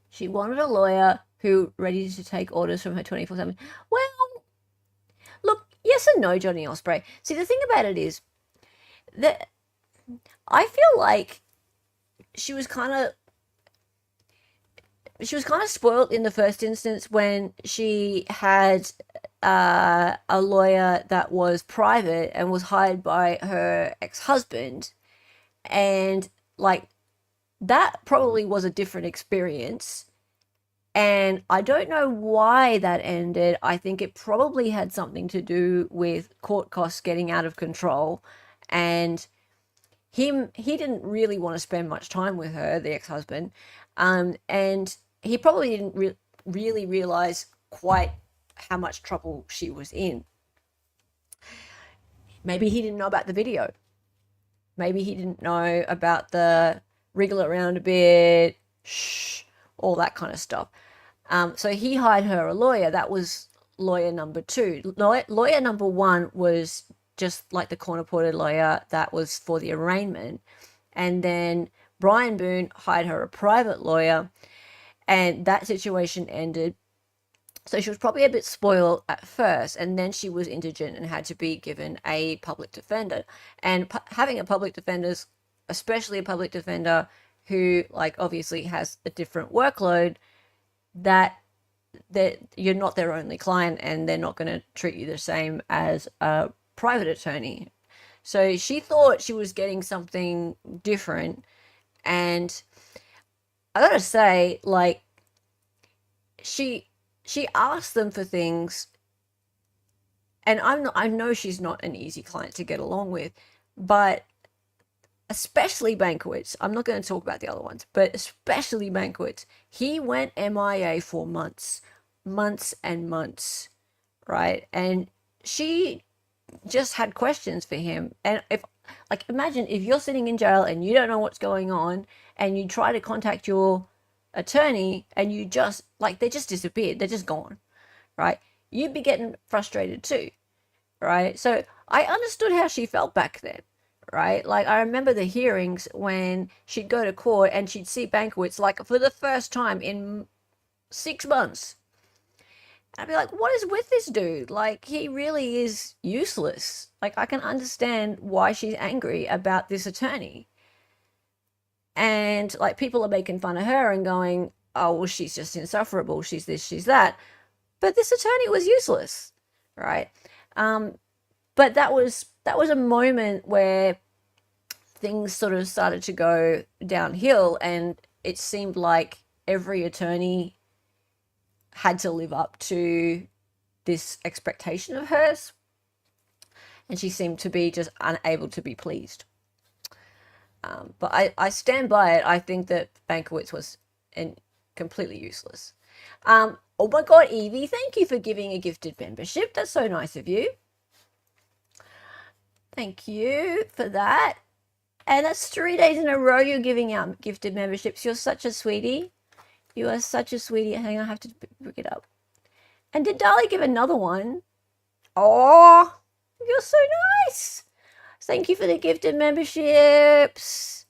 She wanted a lawyer who ready to take orders from her 24/7. Well, look, yes and no, Johnny Osprey. See, the thing about it is that I feel like she was kind of spoiled in the first instance when she had a lawyer that was private and was hired by her ex-husband, and like that probably was a different experience, and I don't know why that ended. I think it probably had something to do with court costs getting out of control, and he didn't really want to spend much time with her, the ex-husband, and he probably didn't really realize quite how much trouble she was in. Maybe he didn't know about the video. Maybe he didn't know about the wriggle around a bit, all that kind of stuff. So he hired her a lawyer. That was lawyer number 2. Lawyer number 1 was just like the corner porter lawyer that was for the arraignment. And then Brian Boone hired her a private lawyer, and that situation ended. So she was probably a bit spoiled at first, and then she was indigent and had to be given a public defender. And having a public defender, especially a public defender who like obviously has a different workload, that you're not their only client and they're not going to treat you the same as a private attorney. So she thought she was getting something different, and I gotta say, like, she asked them for things, and I know she's not an easy client to get along with, but especially Bankiewicz. I'm not going to talk about the other ones, but especially Bankiewicz. He went MIA for months and months, right? And she just had questions for him. And imagine if you're sitting in jail and you don't know what's going on, and you try to contact your attorney and you just, they just disappeared. They're just gone, right? You'd be getting frustrated too, right? So I understood how she felt back then, right? Like, I remember the hearings when she'd go to court and she'd see Bankiewicz, for the first time in 6 months. And I'd be like, what is with this dude? He really is useless. I can understand why she's angry about this attorney. And, people are making fun of her and going, oh, well, she's just insufferable. She's this, she's that. But this attorney was useless, right? But that was a moment where things sort of started to go downhill, and it seemed like every attorney had to live up to this expectation of hers, and she seemed to be just unable to be pleased. But I stand by it. I think that Bankiewicz was completely useless. Oh my God, Evie, thank you for giving a gifted membership. That's so nice of you. Thank you for that. And that's 3 days in a row you're giving out gifted memberships. You're such a sweetie. You are such a sweetie. Hang on, I have to pick it up. And did Dali give another one? Oh, you're so nice. Thank you for the gifted memberships.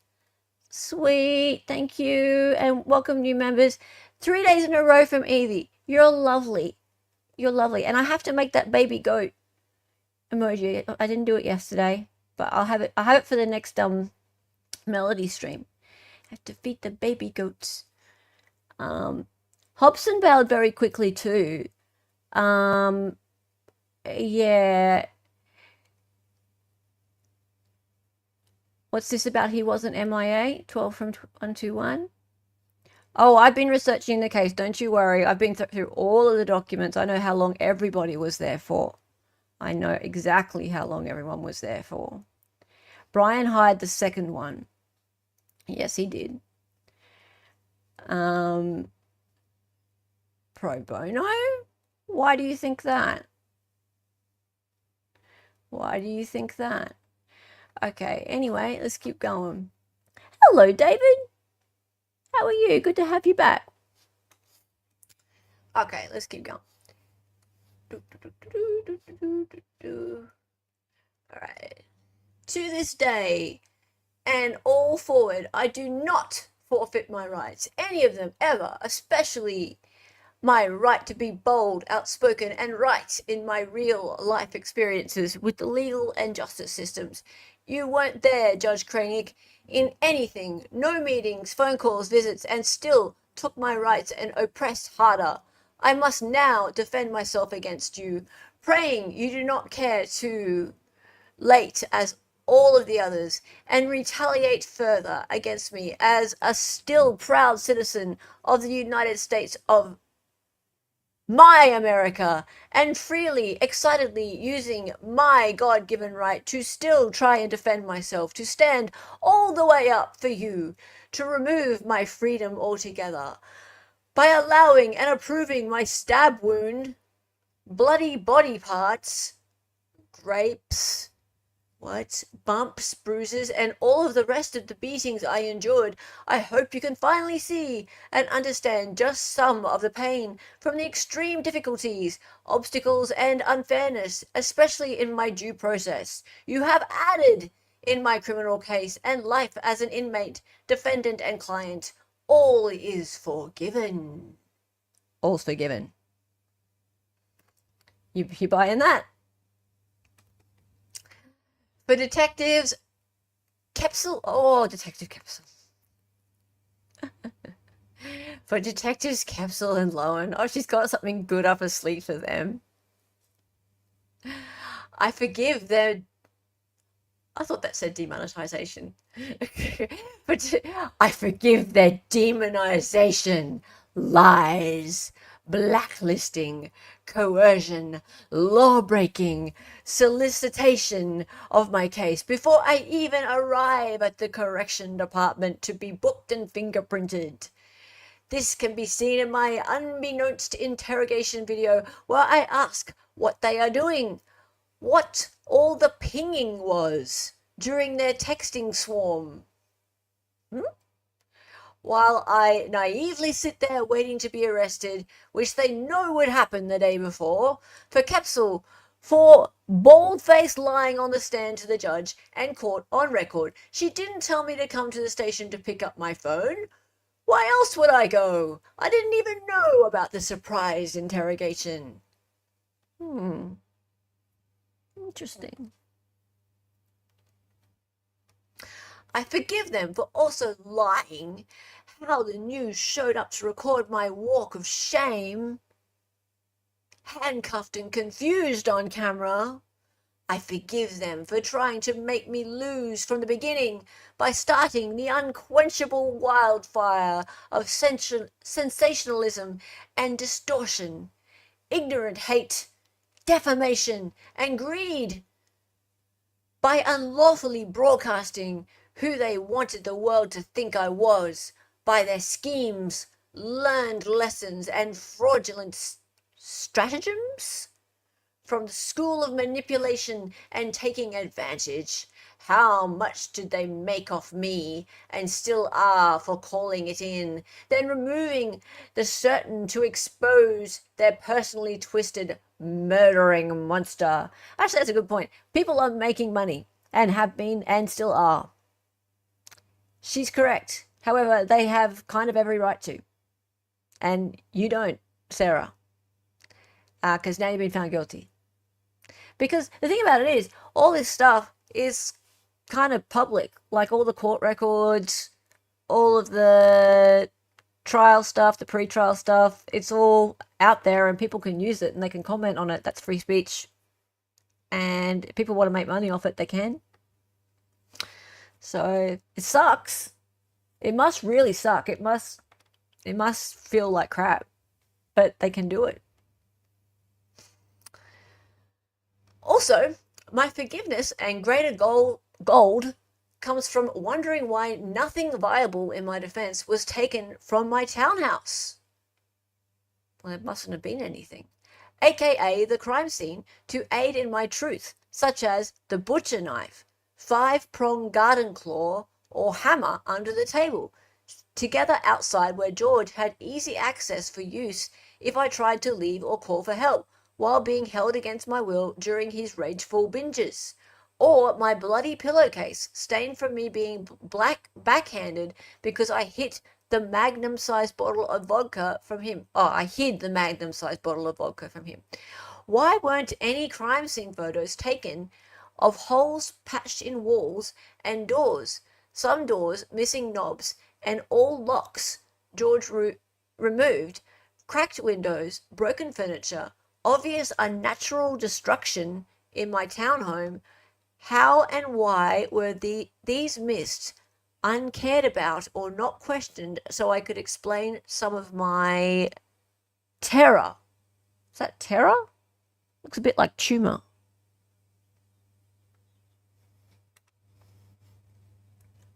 Sweet. Thank you. And welcome new members. 3 days in a row from Evie. You're lovely. You're lovely. And I have to make that baby goat emoji. I didn't do it yesterday, but I'll have it for the next melody stream. I have to feed the baby goats. Hobson bailed very quickly too. Yeah. What's this about? He wasn't MIA? 12 from 121. Oh, I've been researching the case. Don't you worry. I've been through all of the documents. I know how long everybody was there for. I know exactly how long everyone was there for. Brian hired the second one. Yes, he did. Pro bono? Why do you think that? Why do you think that? Okay, anyway, let's keep going. Hello, David. How are you? Good to have you back. Okay, let's keep going. All right. To this day and all forward, I do not forfeit my rights, any of them ever, especially my right to be bold, outspoken, and right in my real life experiences with the legal and justice systems. You weren't there, Judge Kraynick, in anything, no meetings, phone calls, visits, and still took my rights and oppressed harder. I must now defend myself against you, praying you do not care too late as all of the others, and retaliate further against me as a still proud citizen of the United States of my America, and freely, excitedly using my God-given right to still try and defend myself, to stand all the way up for you, to remove my freedom altogether, by allowing and approving my stab wound, bloody body parts, grapes, bumps, bruises, and all of the rest of the beatings I endured. I hope you can finally see and understand just some of the pain from the extreme difficulties, obstacles, and unfairness, especially in my due process, you have added in my criminal case and life as an inmate, defendant, and client. All is forgiven. All's forgiven. You buying that? For detectives, Capsule. Oh, Detective Capsule. For detectives, Capsule and Lowen. Oh, she's got something good up her sleeve for them. I forgive their. I thought that said demonetization. But I forgive their demonization, lies, blacklisting, coercion, law-breaking, solicitation of my case before I even arrive at the correction department to be booked and fingerprinted. This can be seen in my unbeknownst interrogation video where I ask what they are doing, what all the pinging was during their texting swarm. While I naively sit there waiting to be arrested, which they know would happen the day before, for Capsule, for bald-faced lying on the stand to the judge and court on record. She didn't tell me to come to the station to pick up my phone. Why else would I go? I didn't even know about the surprise interrogation. Interesting. I forgive them for also lying how the news showed up to record my walk of shame, handcuffed and confused on camera. I forgive them for trying to make me lose from the beginning by starting the unquenchable wildfire of sensationalism and distortion, ignorant hate, defamation, and greed, by unlawfully broadcasting who they wanted the world to think I was, by their schemes, learned lessons and fraudulent stratagems from the school of manipulation and taking advantage. How much did they make off me, and still are, for calling it in, then removing the certain to expose their personally twisted murdering monster? Actually, that's a good point. People are making money, and have been, and still are. She's correct. However, they have kind of every right to. And you don't, Sarah. Because now you've been found guilty. Because the thing about it is, all this stuff is kind of public. Like all the court records, all of the trial stuff, the pre-trial stuff, it's all out there and people can use it and they can comment on it. That's free speech. And if people want to make money off it, they can. So it sucks. It must really suck. It must feel like crap. But they can do it. Also, my forgiveness and greater gold comes from wondering why nothing viable in my defense was taken from my townhouse. Well, it mustn't have been anything. AKA the crime scene, to aid in my truth, such as the butcher knife, 5-pronged garden claw, or hammer under the table, together outside where George had easy access for use if I tried to leave or call for help, while being held against my will during his rageful binges. Or my bloody pillowcase, stained from me being backhanded because I hit the magnum-sized bottle of vodka from him. I hid the magnum-sized bottle of vodka from him. Why weren't any crime scene photos taken of holes patched in walls and doors, some doors missing knobs, and all locks George removed, cracked windows, broken furniture, obvious unnatural destruction in my townhome? How and why were these missed, uncared about, or not questioned so I could explain some of my terror? Is that terror? Looks a bit like tumor.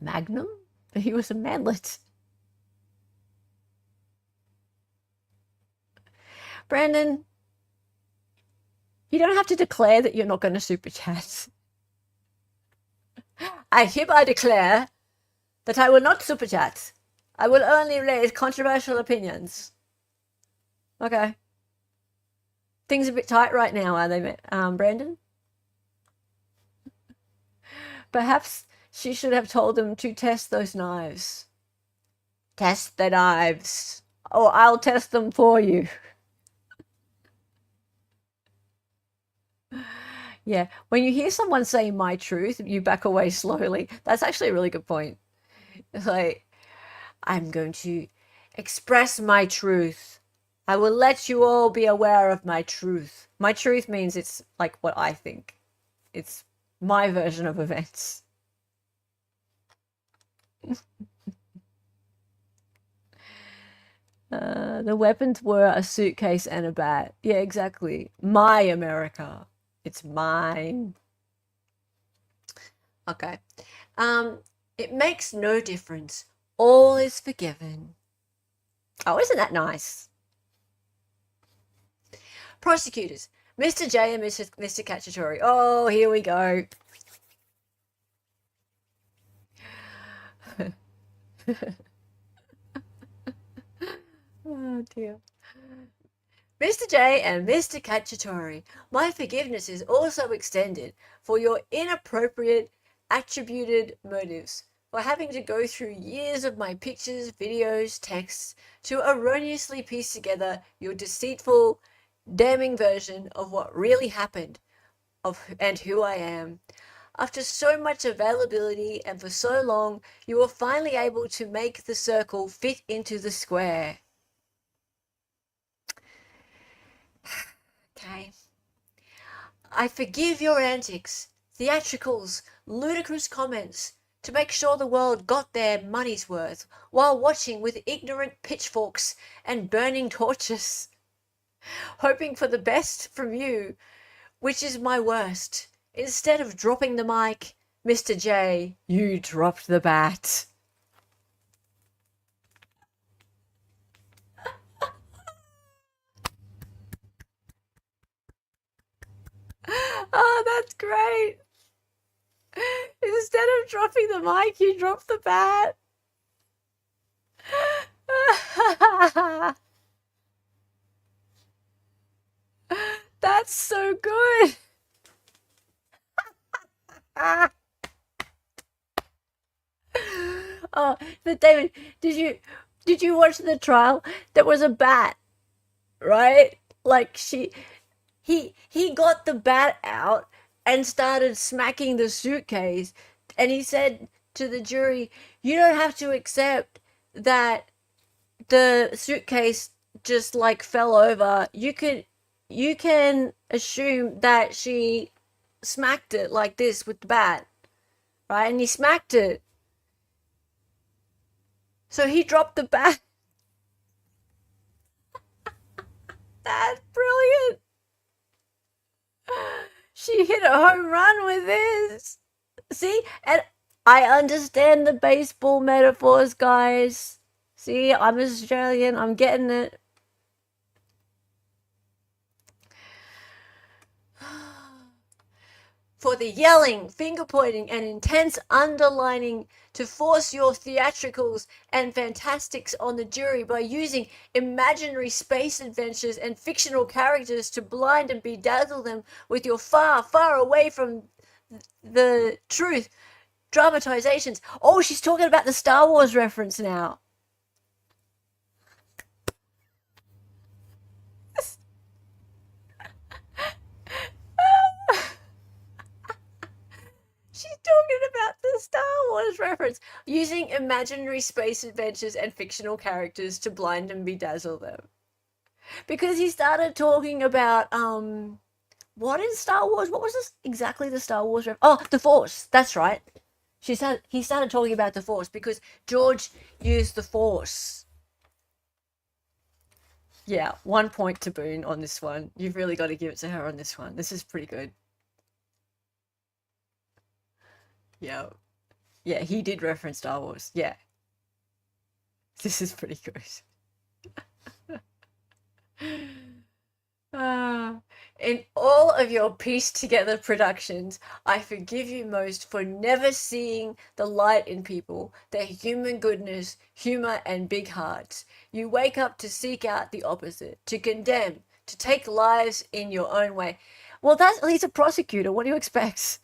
Magnum? He was a manlet. Brandon, you don't have to declare that you're not going to super chat. I hereby declare that I will not super chat. I will only raise controversial opinions. Okay. Things are a bit tight right now, are they, Brandon? Perhaps she should have told them to test those knives. Test the knives. Or I'll test them for you. Yeah, when you hear someone say my truth, you back away slowly. That's actually a really good point. It's like, I'm going to express my truth. I will let you all be aware of my truth. My truth means it's like what I think. It's my version of events. The weapons were a suitcase and a bat. Yeah, exactly. My America. It's mine. Okay. It makes no difference. All is forgiven. Oh, isn't that nice? Prosecutors, Mr. J and Mr. Cacciatore. Oh, here we go. Oh, dear. Mr. J and Mr. Cacciatore, my forgiveness is also extended for your inappropriate attributed motives, for having to go through years of my pictures, videos, texts to erroneously piece together your deceitful, damning version of what really happened and who I am. After so much availability and for so long, you were finally able to make the circle fit into the square. Okay. I forgive your antics, theatricals, ludicrous comments to make sure the world got their money's worth while watching with ignorant pitchforks and burning torches, hoping for the best from you, which is my worst. Instead of dropping the mic, Mr. J, you dropped the bat. Oh, that's great. Instead of dropping the mic, you drop the bat. That's so good. Oh, but David, did you watch the trial? There was a bat, right? Like he got the bat out and started smacking the suitcase, and he said to the jury, "You don't have to accept that the suitcase just like fell over. You can assume that she smacked it like this with the bat, right?" And he smacked it. So he dropped the bat. That's brilliant. She hit a home run with this. See? And I understand the baseball metaphors, guys. See, I'm Australian. I'm getting it. For the yelling, finger pointing, and intense underlining to force your theatricals and fantastics on the jury by using imaginary space adventures and fictional characters to blind and bedazzle them with your far, far away from the truth dramatizations. Oh, she's talking about the Star Wars reference now. She's talking about the Star Wars reference, using imaginary space adventures and fictional characters to blind and bedazzle them. Because he started talking about what is Star Wars? What was this exactly the Star Wars reference? Oh, the Force. That's right. He started talking about the Force because George used the Force. Yeah, 1 point to Boone on this one. You've really got to give it to her on this one. This is pretty good. Yeah. Yeah, he did reference Star Wars. Yeah. This is pretty good. In all of your pieced together productions, I forgive you most for never seeing the light in people, their human goodness, humor, and big hearts. You wake up to seek out the opposite, to condemn, to take lives in your own way. Well, he's a prosecutor. What do you expect?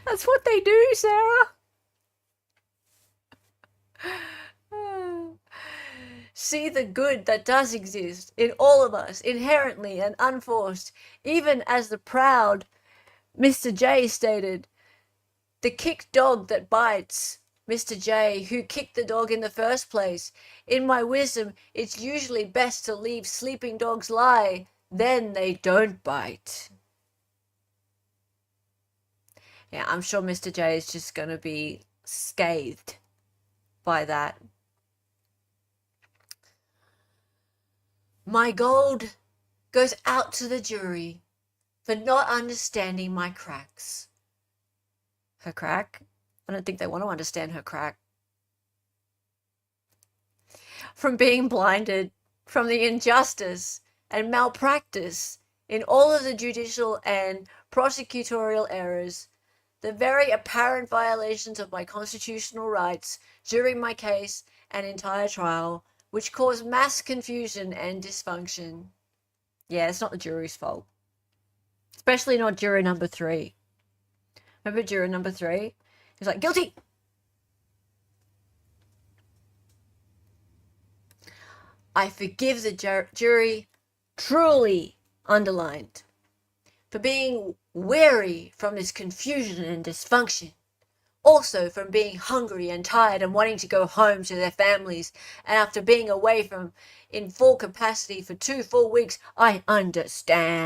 That's what they do, Sarah. See the good that does exist in all of us, inherently and unforced, even as the proud Mr. J stated, the kicked dog that bites. Mr. J, who kicked the dog in the first place. In my wisdom, it's usually best to leave sleeping dogs lie, then they don't bite. Yeah, I'm sure Mr. J is just going to be scathed by that. My gold goes out to the jury for not understanding my cracks. Her crack? I don't think they want to understand her crack. From being blinded from the injustice and malpractice in all of the judicial and prosecutorial errors, the very apparent violations of my constitutional rights during my case and entire trial, which caused mass confusion and dysfunction. Yeah, it's not the jury's fault. Especially not juror number 3. Remember juror number 3? He's like, guilty! I forgive the jury, truly underlined, for being weary from this confusion and dysfunction. Also from being hungry and tired and wanting to go home to their families, and after being away from in full capacity for 2 full weeks, I understand.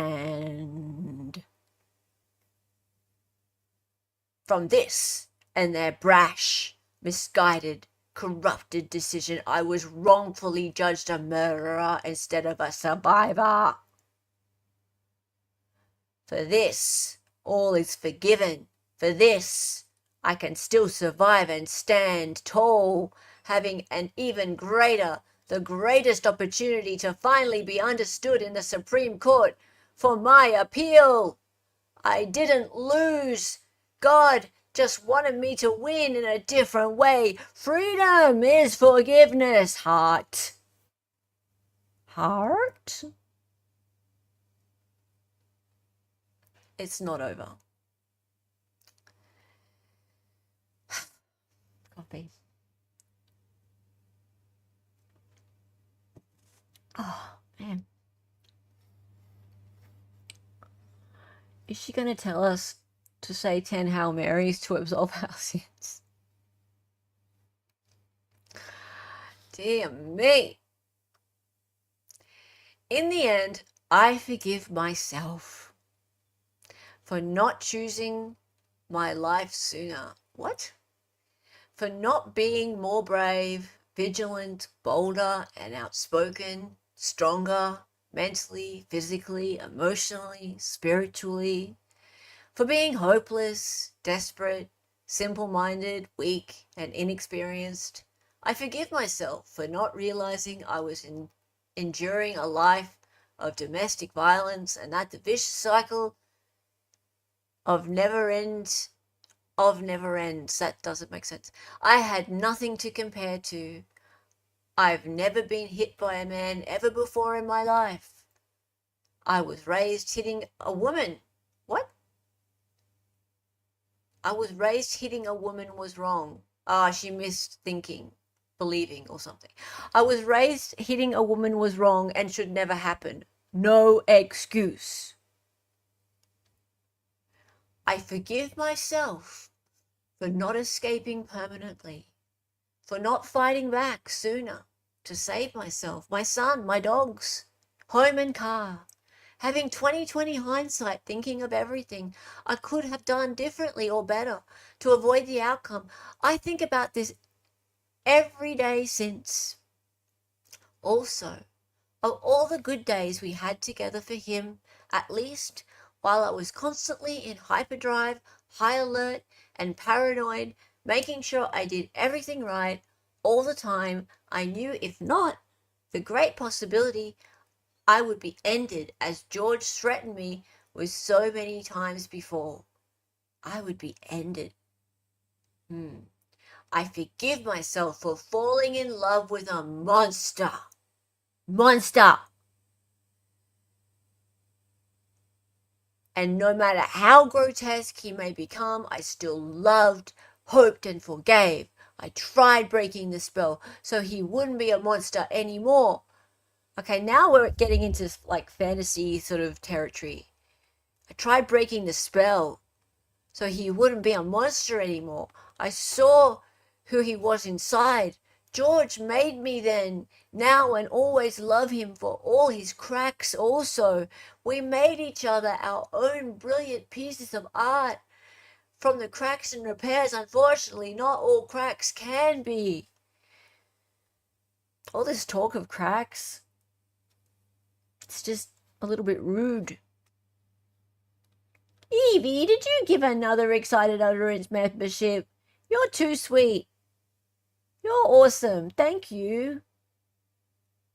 From this and their brash, misguided, corrupted decision, I was wrongfully judged a murderer instead of a survivor. For this, all is forgiven. For this, I can still survive and stand tall, having an even greater the greatest opportunity to finally be understood in the Supreme Court for my appeal. I didn't lose. God just wanted me to win in a different way. Freedom is forgiveness, heart. Heart? It's not over. Coffee. Oh, man. Is she going to tell us to say 10 Hail Marys to absolve our sins? Dear me. In the end, I forgive myself for not choosing my life sooner. What? For not being more brave, vigilant, bolder, and outspoken, stronger, mentally, physically, emotionally, spiritually. For being hopeless, desperate, simple-minded, weak, and inexperienced. I forgive myself for not realizing I was enduring a life of domestic violence and that the vicious cycle of never ends. That doesn't make sense. I had nothing to compare to. I've never been hit by a man ever before in my life. I was raised hitting a woman. What? I was raised hitting a woman was wrong. She missed thinking, believing or something. I was raised hitting a woman was wrong and should never happen. No excuse. I forgive myself for not escaping permanently, for not fighting back sooner to save myself, my son, my dogs, home and car, having 20/20 hindsight, thinking of everything I could have done differently or better to avoid the outcome. I think about this every day since. Also, of all the good days we had together for him, at least while I was constantly in hyperdrive, high alert, and paranoid, making sure I did everything right all the time, I knew if not, the great possibility I would be ended as George threatened me with so many times before. I would be ended. I forgive myself for falling in love with a monster. Monster. And no matter how grotesque he may become, I still loved, hoped, and forgave. I tried breaking the spell so he wouldn't be a monster anymore. Okay, now we're getting into like fantasy sort of territory. I tried breaking the spell so he wouldn't be a monster anymore. I saw who he was inside. George made me then, now and always love him for all his cracks also. We made each other our own brilliant pieces of art. From the cracks and repairs, unfortunately, not all cracks can be. All this talk of cracks, it's just a little bit rude. Evie, did you give another Excited Utterance membership? You're too sweet. You're awesome. Thank you.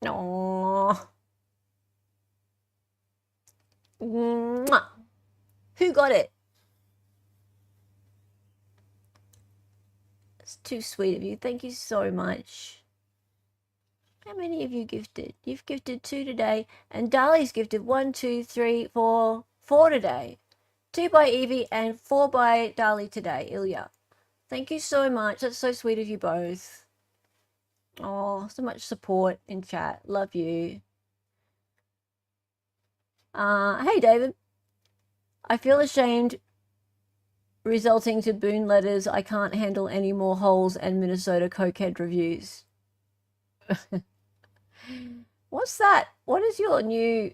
Aww. Mwah. Who got it? It's too sweet of you. Thank you so much. How many have you gifted? You've gifted 2 today, and Dali's gifted 1, 2, 3, 4, 4 today. 2 by Evie and 4 by Dali today, Ilya. Thank you so much. That's so sweet of you both. Oh, so much support in chat. Love you. Hey, David. I feel ashamed resulting to Boone letters. I can't handle any more holes and Minnesota cokehead reviews. What's that? What is your new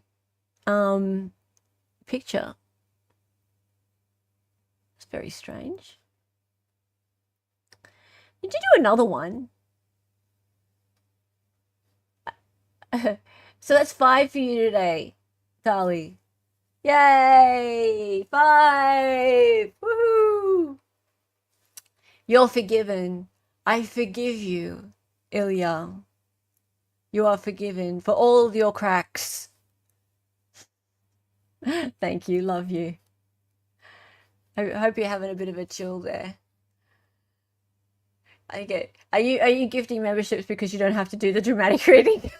picture? It's very strange. Did you do another one? So that's 5 for you today, Dali. Yay! 5! Woohoo! You're forgiven. I forgive you, Ilya. You are forgiven for all of your cracks. Thank you. Love you. I hope you're having a bit of a chill there. Are you gifting memberships because you don't have to do the dramatic reading?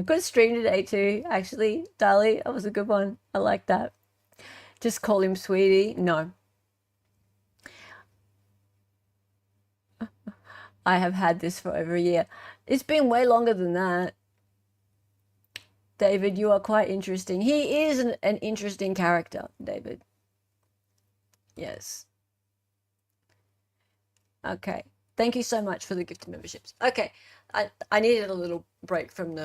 Good stream today too, actually, Dali. That was a good one. I like that. Just call him sweetie. No. I have had this for over a year. It's been way longer than that. David, you are quite interesting. He is an interesting character, David. Yes. Okay. Thank you so much for the gift of memberships. Okay. I needed a little break from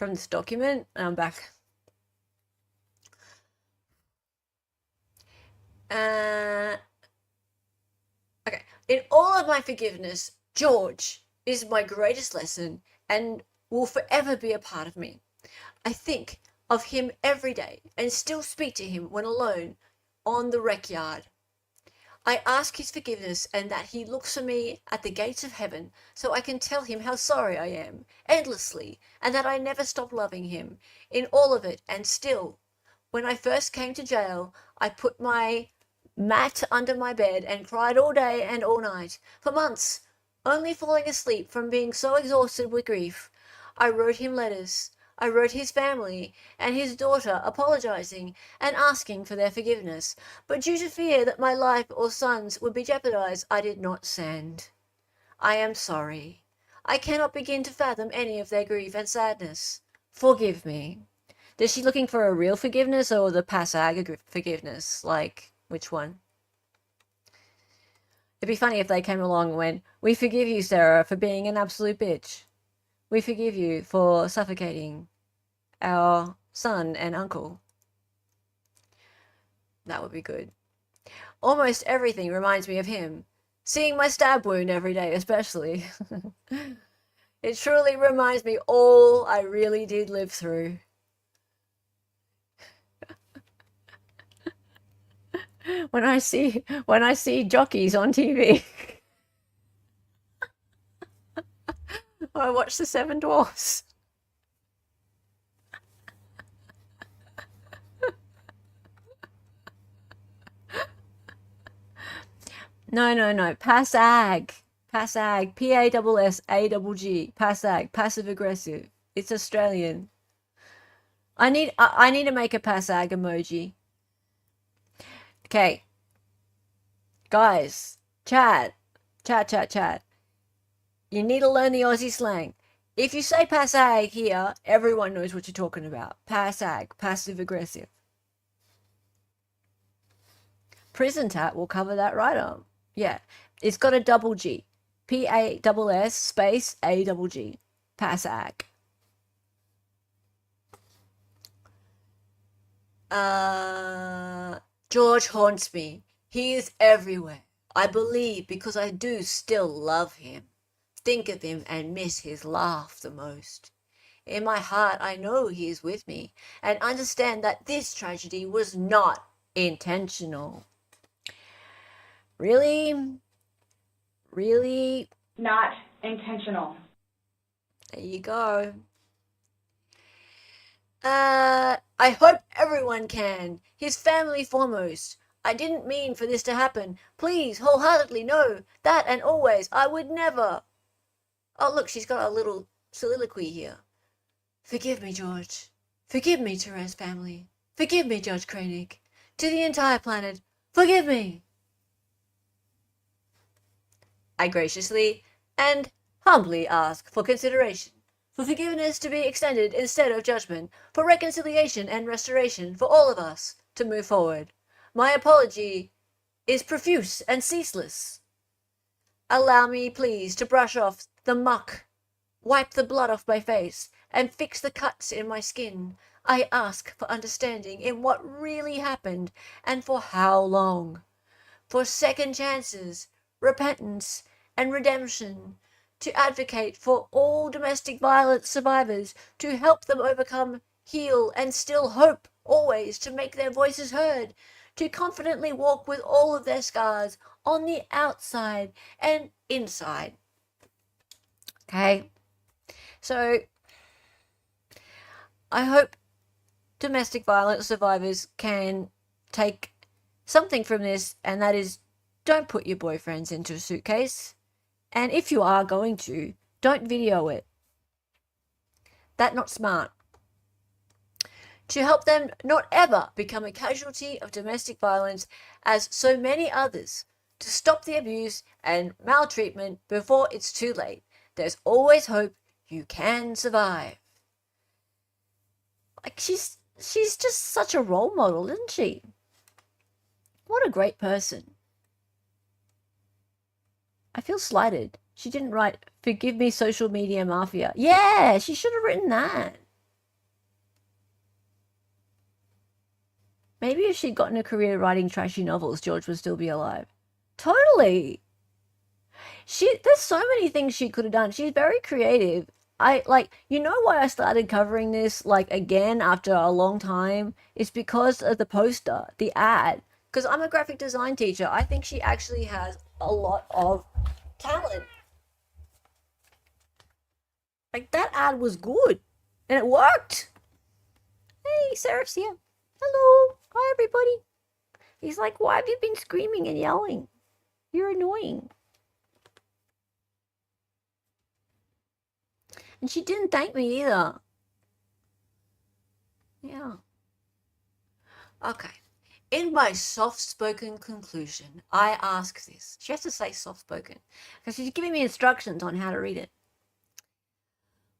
this document, and I'm back. Okay. In all of my forgiveness, George is my greatest lesson and will forever be a part of me. I think of him every day and still speak to him when alone on the rec yard. I ask his forgiveness and that he looks for me at the gates of heaven so I can tell him how sorry I am, endlessly, and that I never stop loving him in all of it. And still, when I first came to jail, I put my mat under my bed and cried all day and all night, for months, only falling asleep from being so exhausted with grief. I wrote him letters. I wrote his family and his daughter apologizing and asking for their forgiveness, but due to fear that my life or son's would be jeopardized, I did not send. I am sorry. I cannot begin to fathom any of their grief and sadness. Forgive me. Is she looking for a real forgiveness or the passag forgiveness? Like, which one? It'd be funny if they came along and went, "We forgive you, Sarah, for being an absolute bitch. We forgive you for suffocating our son and uncle." That would be good. Almost everything reminds me of him. Seeing my stab wound every day, especially. It truly reminds me all I really did live through. When I see jockeys on TV. I watch The Seven Dwarfs. No. Passag. Passag. P-A-S-S-A-G-G. Passag. Passive aggressive. It's Australian. I need to make a passag emoji. Okay. Guys. Chat. You need to learn the Aussie slang. If you say passag here, everyone knows what you're talking about. Passag. Passive aggressive. Prison Tat will cover that right on. Yeah, it's got a double G. P-A-S-S space A-double-G. Passag. George haunts me. He is everywhere. I believe because I do still love him. Think of him and miss his laugh the most. In my heart, I know he is with me and understand that this tragedy was not intentional. Really? Not intentional. There you go. I hope everyone can. His family foremost. I didn't mean for this to happen. Please, wholeheartedly know that and always I would never. Oh, look, she's got a little soliloquy here. Forgive me, George. Forgive me, Therese family. Forgive me, Judge Kraynick. To the entire planet, forgive me. I graciously and humbly ask for consideration, for forgiveness to be extended instead of judgment, for reconciliation and restoration for all of us to move forward. My apology is profuse and ceaseless. Allow me, please, to brush off the muck, wipe the blood off my face, and fix the cuts in my skin. I ask for understanding in what really happened and for how long. For second chances, repentance, and redemption, to advocate for all domestic violence survivors, to help them overcome, heal, and still hope always to make their voices heard, to confidently walk with all of their scars on the outside and inside. Okay? So, I hope domestic violence survivors can take something from this, and that is, don't put your boyfriends into a suitcase. And if you are going to, don't video it. That's not smart. To help them not ever become a casualty of domestic violence, as so many others, to stop the abuse and maltreatment before it's too late. There's always hope. You can survive. Like, she's just such a role model, isn't she? What a great person. I feel slighted. She didn't write, "Forgive me, social media mafia." Yeah, she should have written that. Maybe if she'd gotten a career writing trashy novels, George would still be alive. Totally. There's so many things she could have done. She's very creative. You know why I started covering this, like, again after a long time? It's because of the poster, the ad. Because I'm a graphic design teacher. I think she actually has a lot of talent. Like, that ad was good. And it worked. Hey, Seraph's here. Hello. Hi, everybody. He's like, why have you been screaming and yelling? You're annoying. And she didn't thank me either. Yeah. Okay. In my soft-spoken conclusion, I ask this. She has to say soft-spoken because she's giving me instructions on how to read it.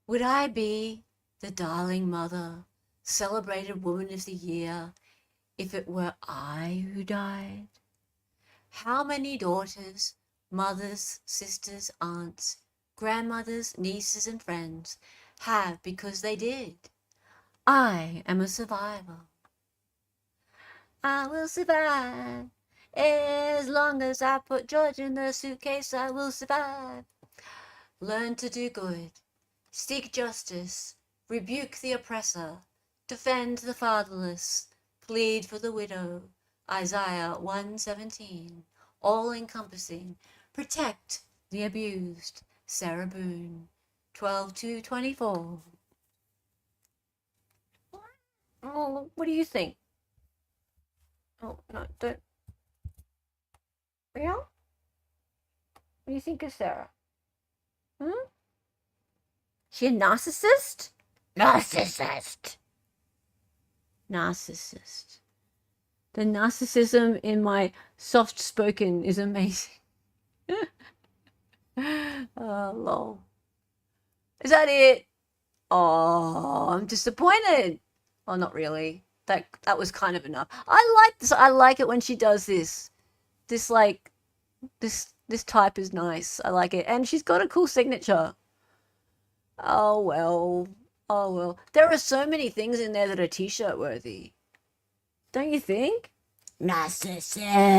Would I be the darling mother, celebrated woman of the year, if it were I who died? How many daughters, mothers, sisters, aunts, grandmothers, nieces, and friends have because they did? I am a survivor. I will survive. As long as I put George in the suitcase, I will survive. Learn to do good. Seek justice. Rebuke the oppressor. Defend the fatherless. Plead for the widow. Isaiah 1:17. All-encompassing. Protect the abused. Sarah Boone. 12-24. Oh, what do you think? Oh, no, don't. Yeah? What do you think of Sarah? She a narcissist? Narcissist. The narcissism in my soft-spoken is amazing. Oh, lol. Is that it? Oh, I'm disappointed. Oh, not really. That was kind of enough. I like this. I like it when she does this. This type is nice. I like it. And she's got a cool signature. Oh, well. Oh, well. There are so many things in there that are t-shirt worthy. Don't you think? Narcissist.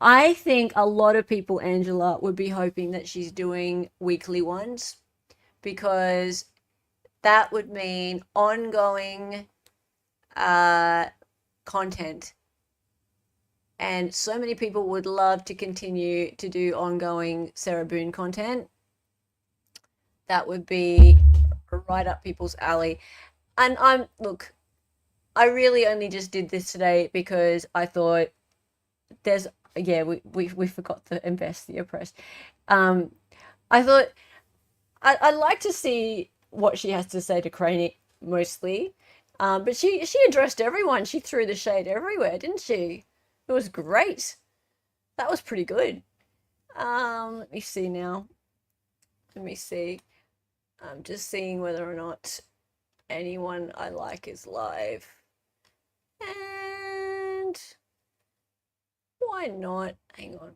I think a lot of people, Angela, would be hoping that she's doing weekly ones because that would mean ongoing content. And so many people would love to continue to do ongoing Sarah Boone content. That would be right up people's alley. And look, I really only just did this today because I thought we forgot to invest the oppressed. I thought I'd like to see what she has to say to Kraynick mostly. But she addressed everyone. She threw the shade everywhere, didn't she? It was great. That was pretty good. Let me see now. Let me see. I'm just seeing whether or not anyone I like is live. And why not? Hang on.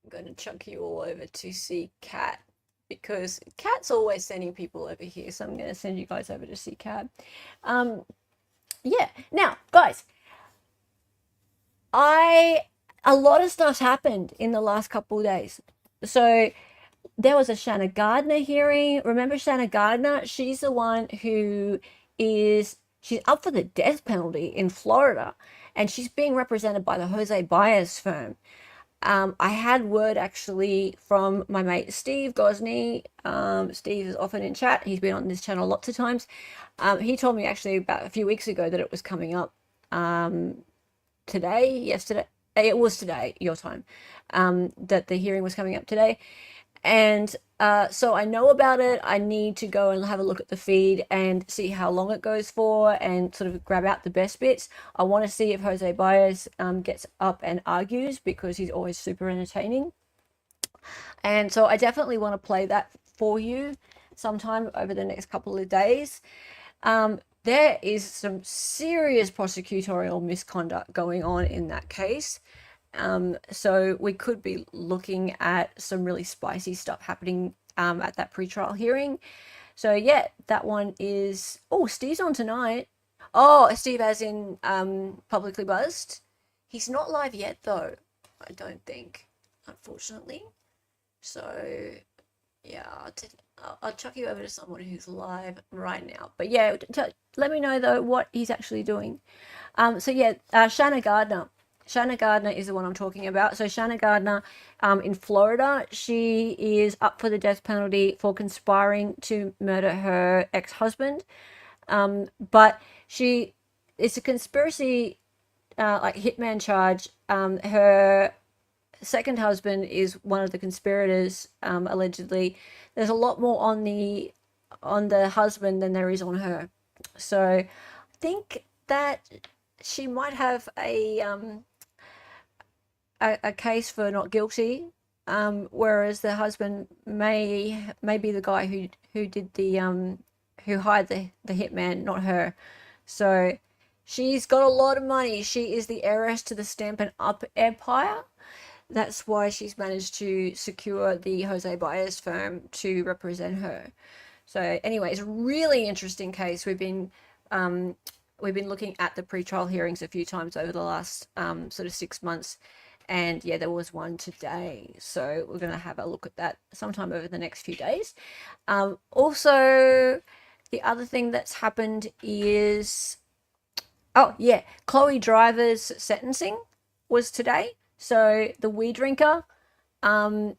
I'm going to chuck you all over to see Kat because Kat's always sending people over here. So I'm going to send you guys over to see Kat. Yeah. Now, guys, a lot of stuff's happened in the last couple of days. So there was a Shanna Gardner hearing. Remember Shanna Gardner? She's the one who is she's up for the death penalty in Florida, and she's being represented by the Jose Baez firm. I had word actually from my mate Steve Gosney. Steve is often in chat. He's been on this channel lots of times. He told me actually about a few weeks ago that it was coming up yesterday. It was today, your time, that the hearing was coming up today. And so I know about it. I need to go and have a look at the feed and see how long it goes for and sort of grab out the best bits. I want to see if Jose Baez gets up and argues, because he's always super entertaining. And so I definitely want to play that for you sometime over the next couple of days. There is some serious prosecutorial misconduct going on in that case. So we could be looking at some really spicy stuff happening at that pretrial hearing. So yeah, that one is... Oh, Steve's on tonight. Oh, Steve as in Publicly Buzzed. He's not live yet though, I don't think, unfortunately. So yeah, I'll chuck you over to someone who's live right now. But yeah, let me know though what he's actually doing. So yeah, Shanna Gardner. Shanna Gardner is the one I'm talking about. So Shanna Gardner in Florida, she is up for the death penalty for conspiring to murder her ex-husband. But it's a conspiracy, like hitman charge. Her second husband is one of the conspirators, allegedly. There's a lot more on the husband than there is on her. So I think that she might have a case for not guilty, whereas the husband may be the guy who did the who hired the hitman, not her. So she's got a lot of money. She is the heiress to the Stampin' Up empire. That's why she's managed to secure the Jose Baez firm to represent her. So anyway, it's a really interesting case. We've been looking at the pretrial hearings a few times over the last sort of 6 months. And yeah, there was one today. So we're going to have a look at that sometime over the next few days. Also, the other thing that's happened is, oh yeah, Chloe Driver's sentencing was today. So the weed drinker, I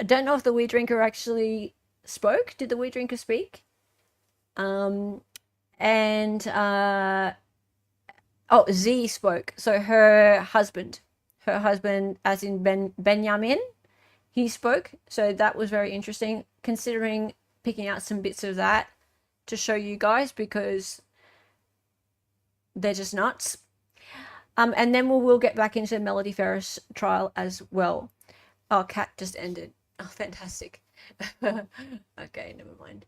don't know if the weed drinker actually spoke. Did the weed drinker speak? Oh, Z spoke. So her husband as in Benjamin, he spoke. So that was very interesting, considering picking out some bits of that to show you guys, because they're just nuts. And then we'll get back into the Melody Ferris trial as well. Oh, Cat just ended. Oh, fantastic. Okay, never mind.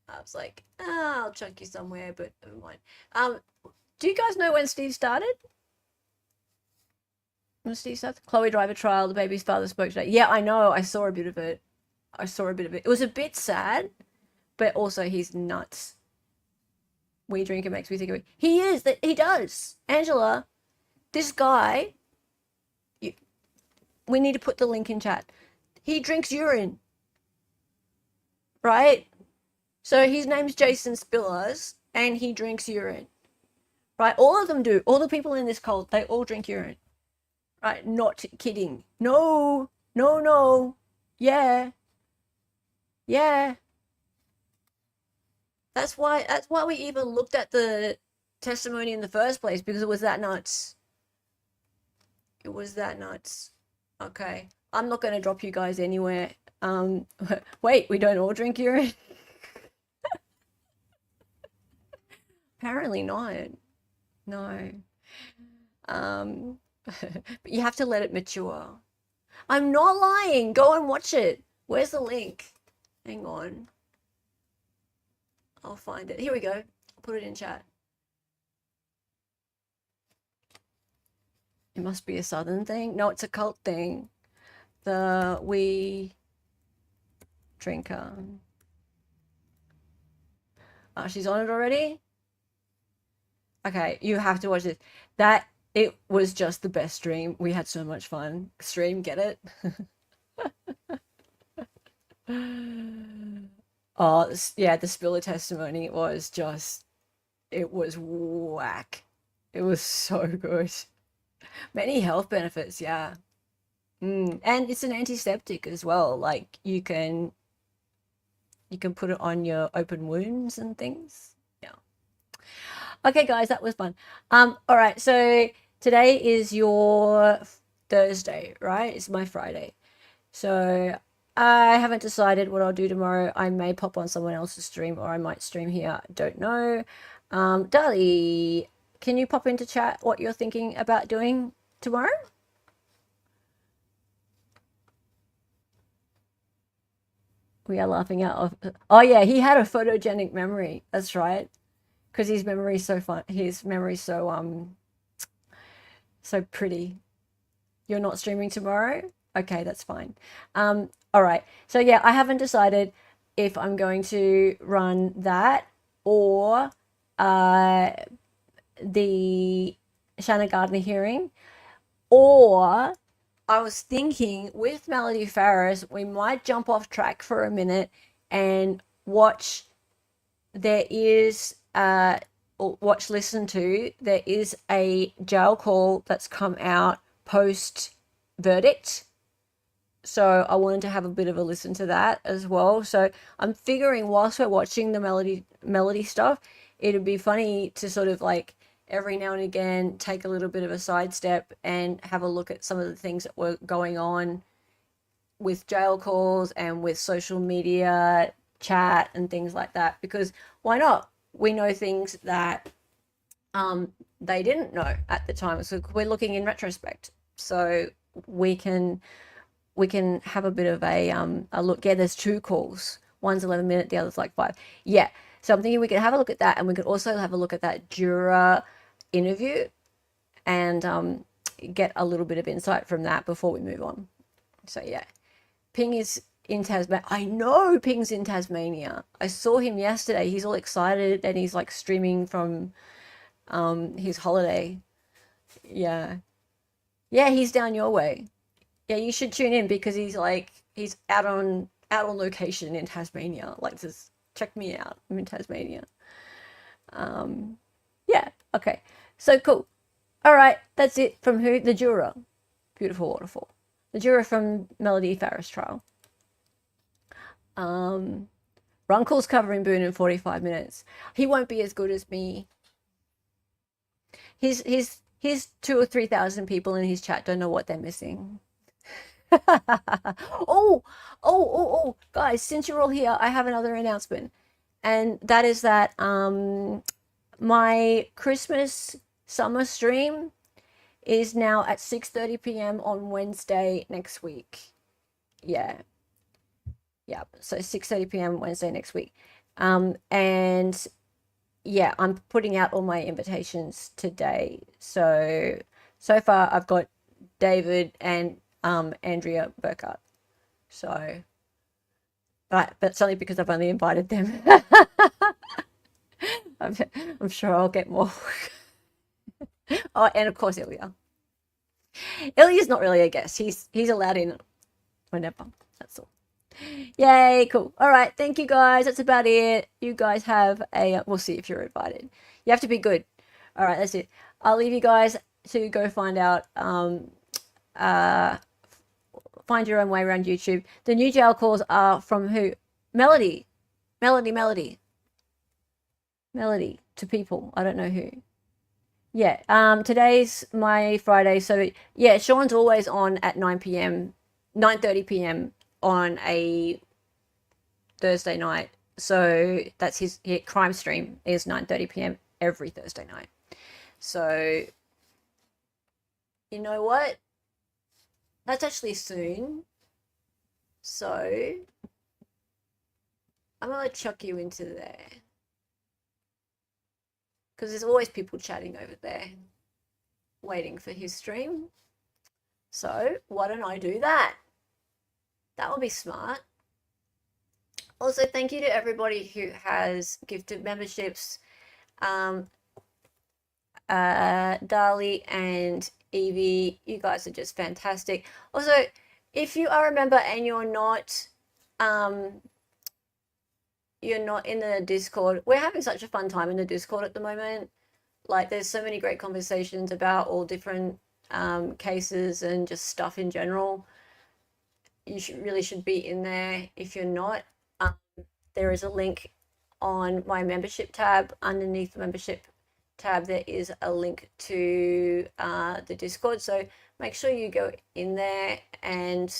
I was like, I'll chuck you somewhere, but never mind. Do you guys know when Steve started? When Steve started? Chloe Driver trial, the baby's father spoke today. Yeah, I know. I saw a bit of it. It was a bit sad, but also he's nuts. Weed drinker makes me think of it. He is. He does. Angela, this guy, we need to put the link in chat. He drinks urine. Right? So his name's Jason Spillers, and he drinks urine. Right? All of them do. All the people in this cult, they all drink urine. Right? Not kidding. No. Yeah. That's why we even looked at the testimony in the first place, because it was that nuts. Okay. I'm not going to drop you guys anywhere. Wait, we don't all drink urine? Apparently not. No. But you have to let it mature. I'm not lying. Go and watch it. Where's the link? Hang on. I'll find it. Here we go. I'll put it in chat. It must be a southern thing. No, it's a cult thing. The wee drinker. Oh, she's on it already? Okay, you have to watch this. It was just the best stream. We had so much fun. Stream, get it? Oh, yeah, the Spiller testimony was just, it was whack. It was so good. Many health benefits, yeah. And it's an antiseptic as well. Like you can put it on your open wounds and things. Yeah. Okay, guys, that was fun. All right, so today is your Thursday, right? It's my Friday. So I haven't decided what I'll do tomorrow. I may pop on someone else's stream or I might stream here. Don't know. Dali, can you pop into chat what you're thinking about doing tomorrow? We are laughing out of. Oh yeah, he had a photogenic memory. That's right. Because his memory's so fun. His memory's so pretty. You're not streaming tomorrow? Okay, that's fine. All right. So yeah, I haven't decided if I'm going to run that or the Shannon Gardner hearing, or I was thinking with Melody Farris, we might jump off track for a minute and watch. There is watch, listen to. There is a jail call that's come out post verdict. So I wanted to have a bit of a listen to that as well. So I'm figuring whilst we're watching the melody stuff, it'd be funny to sort of like every now and again take a little bit of a sidestep and have a look at some of the things that were going on with jail calls and with social media chat and things like that, because why not? We know things that they didn't know at the time, so we're looking in retrospect, so we can have a bit of a look. Yeah, there's 2 calls. One's 11 minutes, the other's like 5. Yeah, so I'm thinking we could have a look at that, and we could also have a look at that juror interview and get a little bit of insight from that before we move on. So yeah, Ping is in Tasmania. I know Ping's in Tasmania. I saw him yesterday. He's all excited and he's like streaming from his holiday. Yeah. Yeah, he's down your way. Yeah, you should tune in because he's out on location in Tasmania. Like, just check me out. I'm in Tasmania. Yeah, okay. So cool. All right, that's it from who? The juror. Beautiful waterfall. The juror from Melody Farris trial. Runkle's covering Boone in 45 minutes. He won't be as good as me. His 2 or 3,000 people in his chat don't know what they're missing. oh, guys, since you're all here, I have another announcement. And that is that my Christmas summer stream is now at 6:30 p.m. on Wednesday next week. Yeah. So 6:30 p.m. Wednesday next week. And yeah, I'm putting out all my invitations today. So far I've got David and Andrea Burkhardt. So, but it's only because I've only invited them. I'm sure I'll get more. Oh, and of course Ilya. Ilya's not really a guest. He's allowed in whenever. That's all. Yay, cool. All right, thank you guys. That's about it. You guys have we'll see if you're invited. You have to be good. All right, that's it. I'll leave you guys to go find out find your own way around YouTube. The new jail calls are from who? Melody to people. I don't know who. Yeah, today's my Friday. So yeah, Sean's always on at 9 p.m., 9:30 p.m. on a Thursday night. So that's his crime stream is 9:30 p.m. every Thursday night. So you know what? That's actually soon. So I'm gonna chuck you into there. Because there's always people chatting over there waiting for his stream. So why don't I do that? That would be smart. Also, thank you to everybody who has gifted memberships. Dali and Evie, you guys are just fantastic. Also, if you are a member and you're not you're not in the Discord, we're having such a fun time in the Discord at the moment. Like, there's so many great conversations about all different cases and just stuff in general. You really should be in there. If you're not, there is a link on my membership tab. Underneath the membership tab, there is a link to the Discord. So make sure you go in there and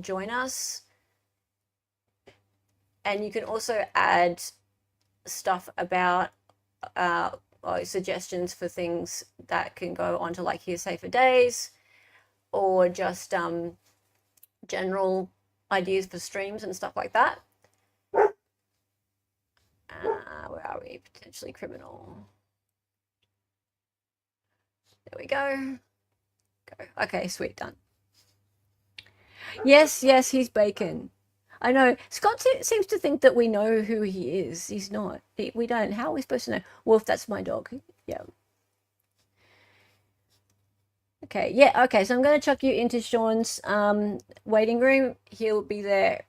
join us. And you can also add stuff about suggestions for things that can go onto like hearsay for days, or just general ideas for streams and stuff like that. Where are we? Potentially criminal. There we go. Okay, sweet, done. Yes, he's bacon. I know. Scott seems to think that we know who he is. He's not. We don't. How are we supposed to know? Wolf, that's my dog. Yeah. Okay, yeah, okay. So I'm going to chuck you into Sean's waiting room. He'll be there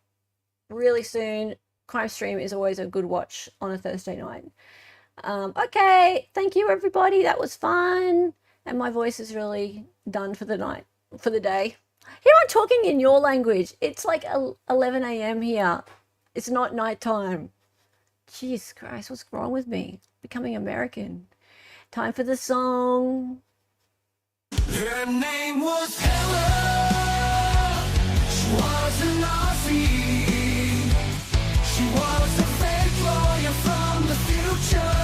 really soon. Crime Stream is always a good watch on a Thursday night. Okay, thank you, everybody. That was fun. And my voice is really done for the night, for the day. Here I'm talking in your language. It's like 11 a.m. here. It's not nighttime. Jeez Christ, what's wrong with me? Becoming American. Time for the song. Her name was Hella. She was an Aussie. She was a fake lawyer from the future.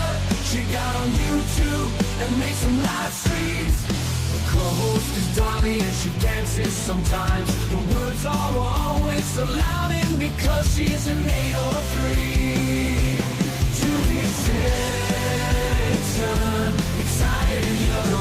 She got on YouTube and made some live streams. Her co-host is Dali and she dances sometimes. The words are always so loud and because she's an 803. To the attention, excited utterance.